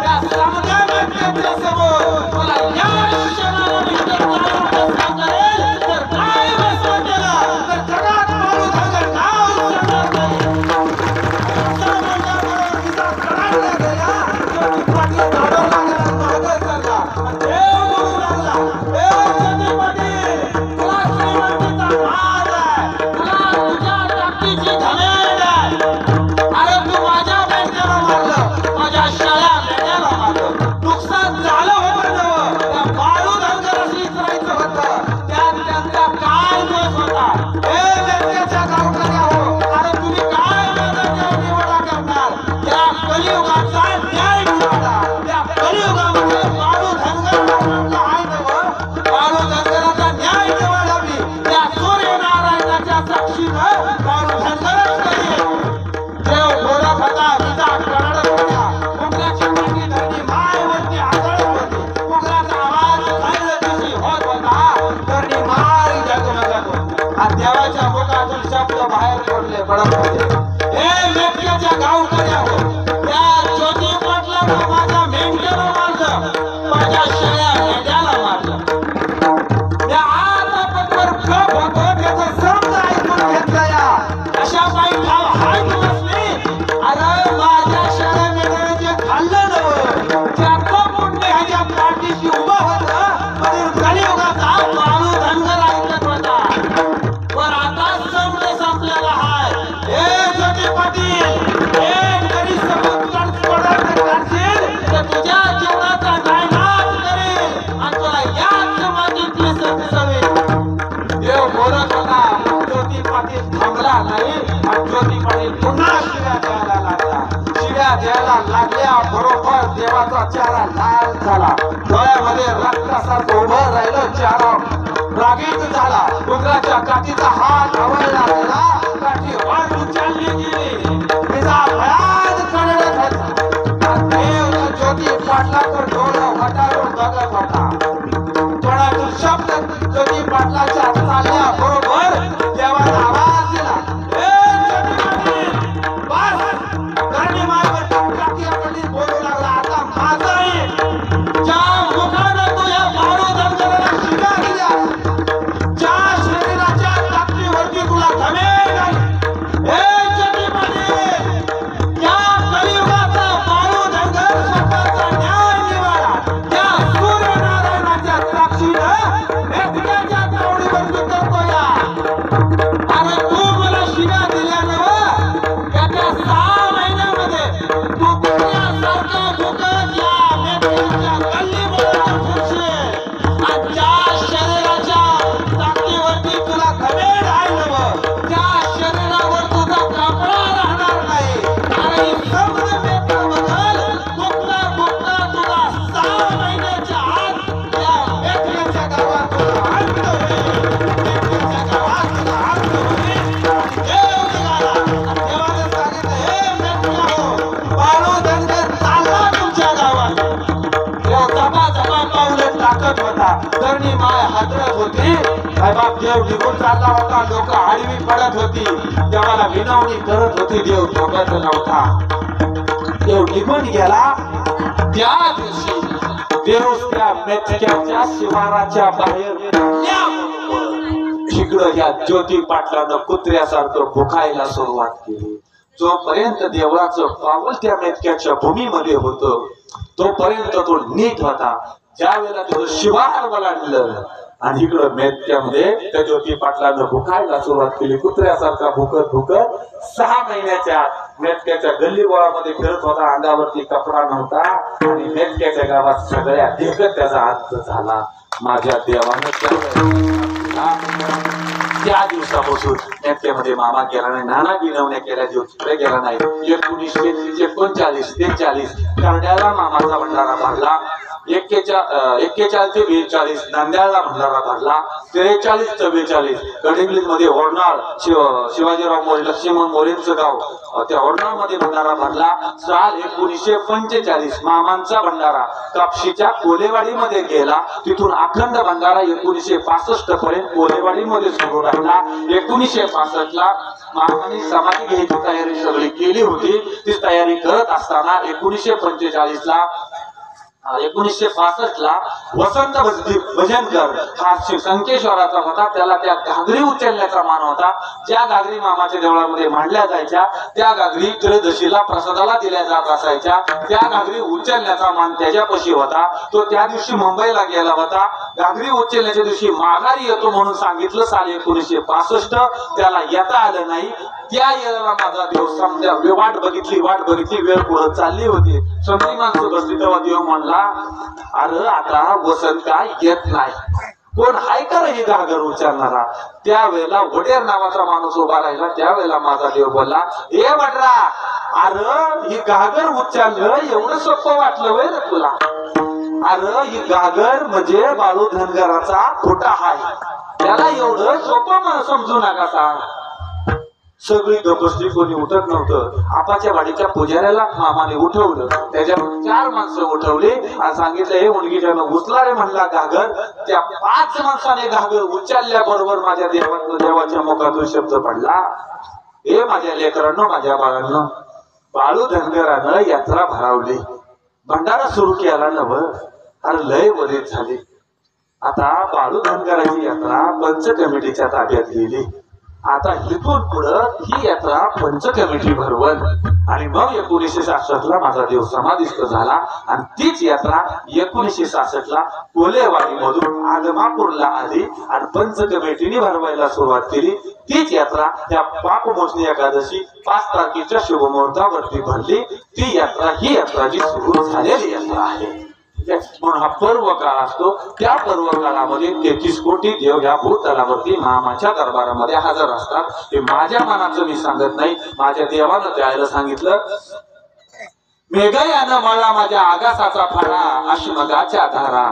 त्या समजा व्यक्तीच्या समोर तुला या क्षणाला विचार करेल तर काय बसवा केला तर जगात माणूस अगर नाव सांगणार नाही. तिचा करायला गेला, ज्योती पाटील धाडव लागला, मागं चालला. देव बोलू लागला, ए ज्योती पाटील, तुला श्रीमंतीचा नाद आहे, तुला तुझ्या ताकदीची धमेड आहे. अरे तू माझ्या बँकेला मारलं, माझ्या शाळा मेल्याला मारलं, नुकसान झालं होतं नवं. त्या बाळू धनगराशी इचरायचं होतं, त्यात त्यांचा काय दोष होता? ए बँकेच्या गावकऱ्या हो, अरे तुम्ही काय माझा निवडा करणार? या कलियुगाचा न्याय निवडा. त्या कलियुगामध्ये बाळू धनगर आहे नवं, बाळू धनगराचा न्याय निवडावी. त्या सूर्यनारायणाच्या साक्षीनं बाळू धनगरच करेल. देव बोलत होता, विजा कडकडत होत्या, मुंग्याची पाठी धरणी मायवरती आदळत होती. मुंग्याचा आवाज खायला होत होता, धरणी मार जगमगत होती. आणि देवाच्या मुखातून शब्द बाहेर पडले, पडत होते. हे मेटक्याच्या गावकऱ्या हो, त्या ज्योती पाटलानं माझ्या मेंढ्याला मारलं, माझ्या शेळ्या मेंढ्याला मारलं. त्या आता पत्तर गप होतो, त्याचं समज ऐकून घेतलं. या अशा बाई ठाव हाय नसली. अरे माझ्या शेळ्या मेंढ्याने जे खाल्लं नवं, त्याचं पुण्य ह्याच्या पाठीशी उभं होतं, म्हणून कलियुगाचा बाळू धनगर ऐकत होता. पण आता समज संपलेला हाय. ए ज्योती पाटील, एक तरी समुद्रात पडत काढशील तर तुझ्या जीवनाचा नायनाट करेल आणि तुला याच मातीतली सवेल. देव बोलत होता, ज्योती पाटील थांबला नाही. आणि ज्योती पाटील पुन्हा शिव्या द्यायला लागला. शिव्या द्यायला लागल्या बरोबर देवाचा चेहरा लाल झाला, डोळ्यामध्ये रक्तासारखं उभं राहिलं, चेहरा रागीत झाला. डोंगराच्या काठीचा हात आवळला गेला, काठी वर उचलली गेली. तिचा भयान कडकत होता. देव ज्योती पाटलाचं डोळं वटारून बघत होता. तोंडातून शब्द ज्योती पाटलाच्या चालल्या बरोबर देवाचा आवाज दिला, ए ज्योती पाटील, बस. धरणी मायवरती काठी आपली बोलू लागला, आता माझा आहे. ज्या मुखानं तू या बाळू धनगराला शिव्या दिल्यास, ज्या शरीराच्या ताकदीवरती तुला धमेड आहे, ए ज्योती पाटील, या कलियुगाचा बाळू धनगर स्वतःचा न्याय निवाडा. त्या सूर्यनारायणाच्या साक्षीनं मेघड्याच्या तावडीवरती करतो या. अरे तू मला शिव्या दिल्या नवं, त्याच्या 6 महिन्यामध्ये तू कुत्र्यासारखा भुकत या मेघड्याच्या गल्लीबोळात फिरशील. आणि ज्या शरीराच्या ताकदीवरती तुला धमेड आहे नवं, त्या शरीरावर तुझा कापडा राहणार नाही. अरे समज मेघाबद्दल भुकता भुकता तुला 6 महिन्याच्या आत त्या मेघड्याच्या गावात तुला अंत होईल. मेघड्याच्या गावात तुला अंत होईल. देव निघाला. देवाने सांगितलं, हे मेघड्या हो, बाळू धनगर चालला तुमच्या गावात. देव झपा झपा पावले टाकत होता. धरणी माय हादरत होती. साहेबाब देव निघून चालला होता, लोक आडवी पडत होती, देवाला विनवणी करत होती. देव झोपत नव्हता. देव निघून गेला. त्या दिवशी देव त्या मेथक्याच्या शिवाराच्या बाहेर इकडं ह्या ज्योती पाटलानं कुत्र्यासारखं भुकायला सुरुवात केली. जोपर्यंत देवळाचं पाऊल त्या मेथक्याच्या भूमीमध्ये होतं तोपर्यंत तो नीट होता. ज्या वेळेला त्याचं शिवार वलांडलं आणि इकडं मेथक्यामध्ये त्या ज्योती पाटलानं भुकायला सुरुवात केली. कुत्र्यासारखा भुकत भुकत 6 महिन्याच्या मेथक्याच्या गल्लीबोळामध्ये फिरत होता. अंगावरती कपडा नव्हता आणि मेथक्याच्या गावात सगळ्या देखत त्याचा अंत झाला. माझ्या देवानं त्या दिवसापासून मेथक्यामध्ये मामा गेला नाही. नाना गिनवण्या केल्या तिकडे गेला नाही. 1939 43 करड्याला मामाचा भंडारा भरला. 41 ते 42 नांद्याला भंडारा भरला. 43 44 गडिंग्लीज मध्ये होरनाळ शिवाजीराव मोरे लक्ष्मण मोरेंचं गाव त्या होरनाळ मध्ये भंडारा भरला. साल 1945 मामांचा भंडारा कापशीच्या कोलेवाडीमध्ये गेला. तिथून अखंड भंडारा 1965 पर्यंत कोलेवाडीमध्ये सुरू राहिला. 1965 ला मामांनी समाधी घ्यायची तयारी सगळी केली होती. ती तयारी करत असताना 1945 ला 1965 ला वसंत भजनकर हा संकेश्वराचा होता. त्याला त्या घागरी उचलण्याचा मान होता. ज्या घागरी मामाच्या देवळामध्ये मांडल्या जायच्या त्या घागरी त्रयोदशीला प्रसादाला दिल्या जात असायच्या. त्या घागरी उचलण्याचा मान त्याच्यापाशी होता. तो त्या दिवशी मुंबईला गेला होता. घागरी उचलण्याच्या दिवशी माघारी येतो म्हणून सांगितलं. साल 1965 त्याला येता आलं नाही. त्या येळेला माझा देव समजा वाट बघितली वेळ पुढे चालली होती. सगळी माणसं बसली तेव्हा देव म्हणला अरे आता वसंत काय येत नाही. कोण हाय का ही घागर उचलणारा. त्यावेळेला वडेर नावाचा माणूस उभा राहिला. त्यावेळेला माझा देव बोलला ए बडरा अरे ही घागर उचललं एवढं सोपं वाटलं वय रे तुला. अरे ही घागर म्हणजे बाळू धनगराचा खोटा हाय. त्याला एवढं सोपं समजू नका सांग. सगळी गपसली. कोणी उठत नव्हतं. आपाच्या वाडीच्या पुजाऱ्याला मामाने उठवलं. त्याच्यावर 4 माणसं उठवली आणि सांगितलं हे मुलगीच्यानं उचला रे म्हणला घागर. त्या 5 माणसाने घागर उचलल्या बरोबर माझ्या देवाच्या मुखातून शब्द पडला हे माझ्या लेकरांनो माझ्या बाळांनो बाळू धनगरानं यात्रा भरावली. भंडारा सुरू केला नव. अरे लय वरीत झाली. आता बाळू धनगराची यात्रा पंच कमिटीच्या ताब्यात गेली. आता इथून पुढं ही यात्रा पंच कमिटी भरवल. आणि मग 1966 ला माझा देव समाधिस्थ झाला. आणि तीच यात्रा 1966 ला कोलेवाडी मधून आदमापूरला आली आणि पंच कमिटीने भरवायला सुरुवात केली. तीच यात्रा त्या पापमोचनी एकादशी 5 तारखेच्या शुभमुहूर्तावरती भरली. ती यात्रा ही यात्रा जी सुरू झालेली यात्रा आहे. म्हणून हा पर्व काळ असतो. त्या पर्व काळामध्ये 33 कोटी देव या भूतलावरती मामाच्या दरबारामध्ये हजर असतात. हे माझ्या मनाचं मी सांगत नाही. माझ्या देवानं त्याला सांगितलं मेघयानं मला माझ्या आगासाचा फळा अश्मगाच्या धारा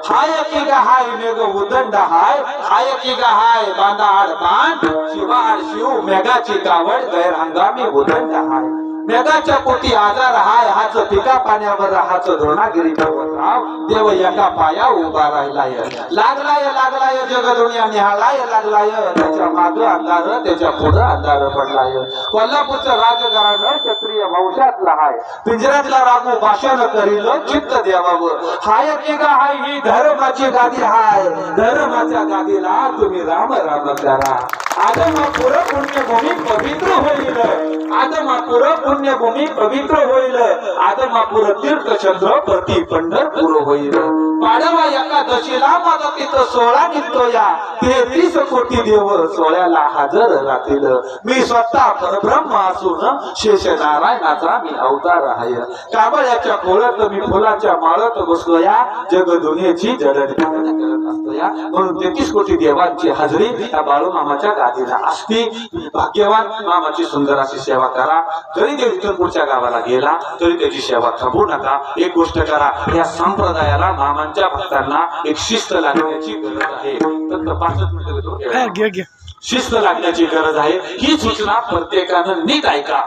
हाय की गा हाय मेघ उदंड हाय की गा हाय बांधा आड बांध शिवाड शिव मेघाची कावड गैर हंगामी उदंड हाय. मेघाच्या पोटी आजार हाय हाच पिका पाण्यावर हाच द्रोणागिरी पर्वतराव देव एका पाया उभा राहिलाय. लागलाय जग दुनिया निहाळाय लागलाय. त्याच्या माग अंधार त्याच्या पुढं अंधार पडलाय. कोल्हापूरचं राजघराणं क्षत्रिय वंशातला हाय. पिंजऱ्यातला रागू भाषण करील चित्त देवावर हाय की गा हाय ही धर्माची गादी हाय. धर्माच्या गादीला तुम्ही राम राम करा. आदमापुर पुण्यभूमी पवित्र होईल. आदमापुर पुण्यभूमी पवित्र होईल. आदमापुर तीर्थक्षेत्र प्रति पंढरपूर होईल. पाडवा एकादशीला माझा तिथं 16 निघतो या 33 कोटी देव सोहळ्याला हजर राहतील. मी स्वतः परब्रह्म असून शेष नारायणाचा मी अवतार आहे. काबळ्याच्या खोळत मी फुलाच्या माळत बसलो या जग दुनियेची जडण करत असतो या. म्हणून 33 कोटी देवांची हजेरी या बाळू मामाच्या गादीला असते. भाग्यवान मामाची सुंदर अशी सेवा करा. जरी देव इथून पुढच्या गावाला गेला तरी त्याची सेवा थांबू नका. एक गोष्ट करा या संप्रदायाला मामांच्या भक्तांना एक शिस्त लागण्याची गरज आहे. फक्त 5 मिनिटं शिस्त लागण्याची गरज आहे. ही सूचना प्रत्येकानं नीट ऐका.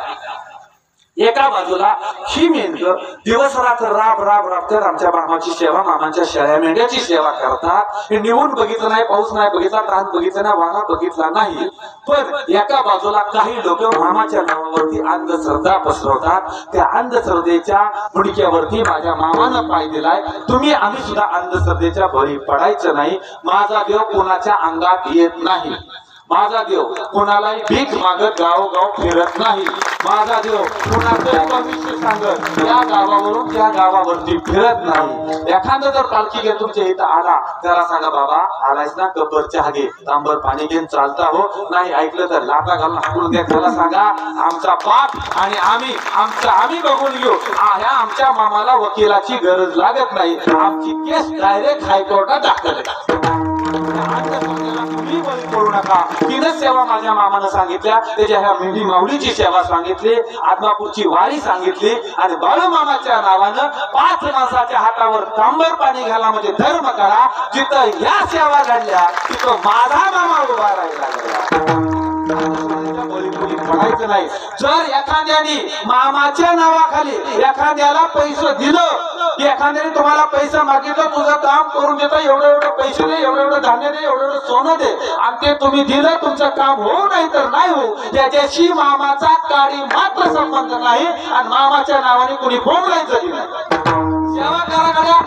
एका बाजूला ही मेंढकर दिवस रात्र राबतात आमच्या मामाची सेवा, मामांच्या शेळ्या मेंढ्याची सेवा करतात. हे निवून बघितलं नाही, पाऊस नाही बघितला, ताण बघितलं नाही, वारा बघितला नाही. पण एका बाजूला काही लोक मामाच्या नावावरती अंधश्रद्धा पसरवतात. त्या अंधश्रद्धेच्या मुडक्यावरती माझ्या मामानं पाय दिलाय. आम्ही सुद्धा अंधश्रद्धेच्या बळी पडायचं नाही. माझा देव कोणाच्या अंगात येत नाही. माझा देव कोणालाही भीक मागत गावोगाव फिरत नाही. माझा देव कुणाचं भविष्य सांगत त्या गावावरून त्या गावावरती फिरत नाही. एखादा जर पालखी घेऊन तुमच्या इथं आला, त्याला सांगा बाबा आलायस ना, कपर चहा घे, तांबर पाणी घेऊन चालता हो, नाही ऐकलं तर लाटा घालून हाकलून द्या. त्याला सांगा आमचा बाप आणि आम्ही बघून घेऊ. ह्या आमच्या मामाला वकिलाची गरज लागत नाही. आमची केस डायरेक्ट हायकोर्टात दाखल तुम्ही बळी पडू नका. तीनच सेवा माझ्या मामानं सांगितल्या. त्याच्या ह्या मेंढी माऊलीची सेवा सांगितली, आदमापूरची वारी सांगितली आणि बाळूमामाच्या नावानं 5 माणसाच्या हातावर तांबर पाणी घाला म्हणजे धर्म करा. जिथं या सेवा घडल्या तिथं माझा मामा उभा राहिला लागला. पडायचं नाही. जर एखाद्याने मामाच्या नावाखाली एखाद्याला पैसे दिलं, एखाद्याने तुम्हाला पैसा मागितलं, तुझं काम करून देता, एवढं पैसे दे, एवढं धान्य दे, एवढं सोनं दे, आणि ते तुम्ही दिलं, तुमचं काम हो नाही तर नाही हो, त्याच्याशी मामाचा काळी मात्र संबंध नाही. आणि मामाच्या नावाने कुणी बोंबलायचं नाही. सेवा करा,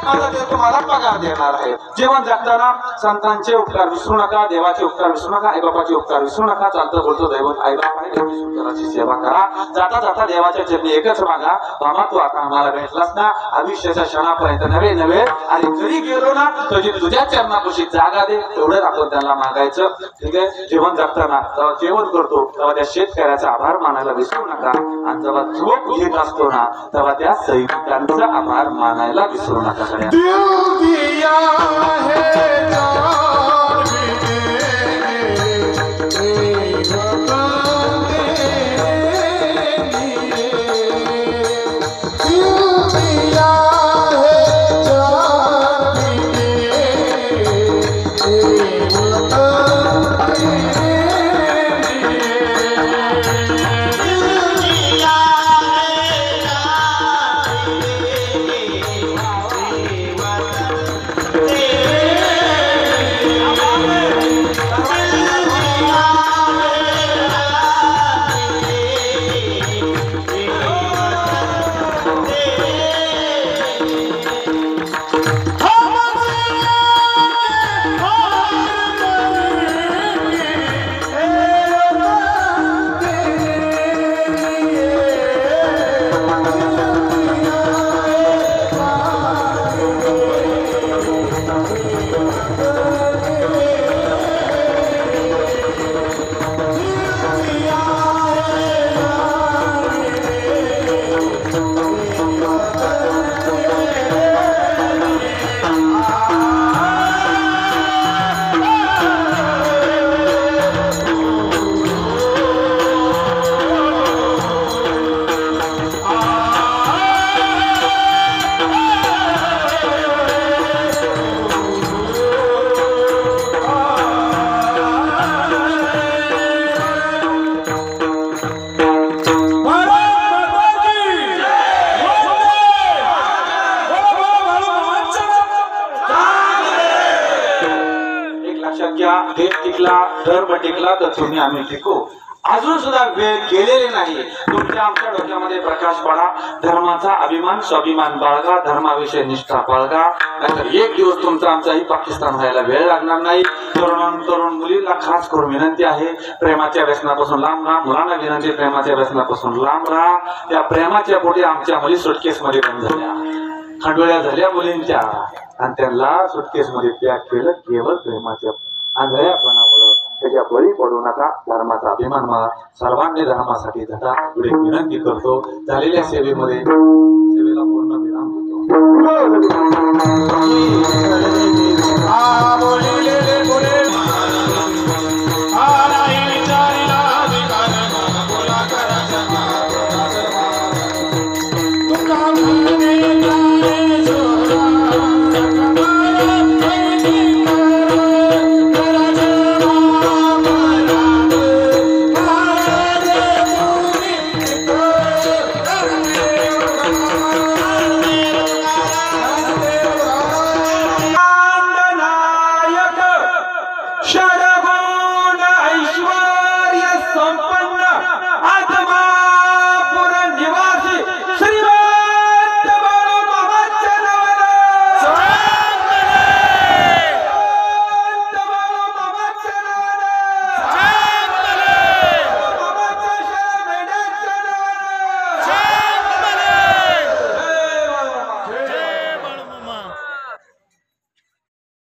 माझा देव तुम्हाला पगार देणार आहे. जीवन जगताना संतांचे उपकार विसरू नका, देवाचे उपकार विसरू नका, आईबापाचे उपकार विसरू नका. चालतं बोलतो दैवत आईबाप आहे, देवाची सुंदराची सेवा करा. जाता जाता देवाच्या चरणी एकच मागा, मामा तू आता आम्हाला भेटलास ना, आयुष्याच्या क्षणापर्यंत नवे आणि जरी गेलो ना तरी तुझ्या चरणापाशी जागा दे. एवढंच आपण त्यांना मागायचं. ठीक आहे. जीवन जगताना जेव्हा जेवण करतो तेव्हा त्या शेतकऱ्याचा आभार मानायला विसरू नका. आणि जेव्हा झोप घेत असतो ना तेव्हा त्या सैनिकांचा आभार मानायला विसरू नका. देश टिकला, धर्म टिकला तर तुम्ही आम्ही टिकू. अजून सुद्धा वेळ गेलेले नाही. तुमच्या आमच्या डोक्यामध्ये प्रकाश पडा. धर्माचा अभिमान स्वाभिमान बाळगा, धर्माविषयी निष्ठा बाळगा. नाहीतर एक दिवस तुमचा आमचाही पाकिस्तान व्हायला वेळ लागणार नाही. तरुण मुलींना खास करून विनंती आहे, प्रेमाच्या व्यसनापासून लांब राहा. मुलांना विनंती, प्रेमाच्या व्यसनापासून लांब राहा. त्या प्रेमाच्या पोटी आमच्या मुली सुटकेस मध्ये बंद झाल्या, खंडोळ्या झाल्या मुलींच्या, आणि त्यांना सुटकेस मध्ये पॅक केलं केवळ प्रेमाच्या आंधळ्यापणामुळे. त्याच्या बळी पडू नका. धर्माचा अभिमान मला सर्वांनी धर्मासाठी झटा. पुढे विनंती करतो. झालेल्या सेवेला पूर्ण विराम देतो.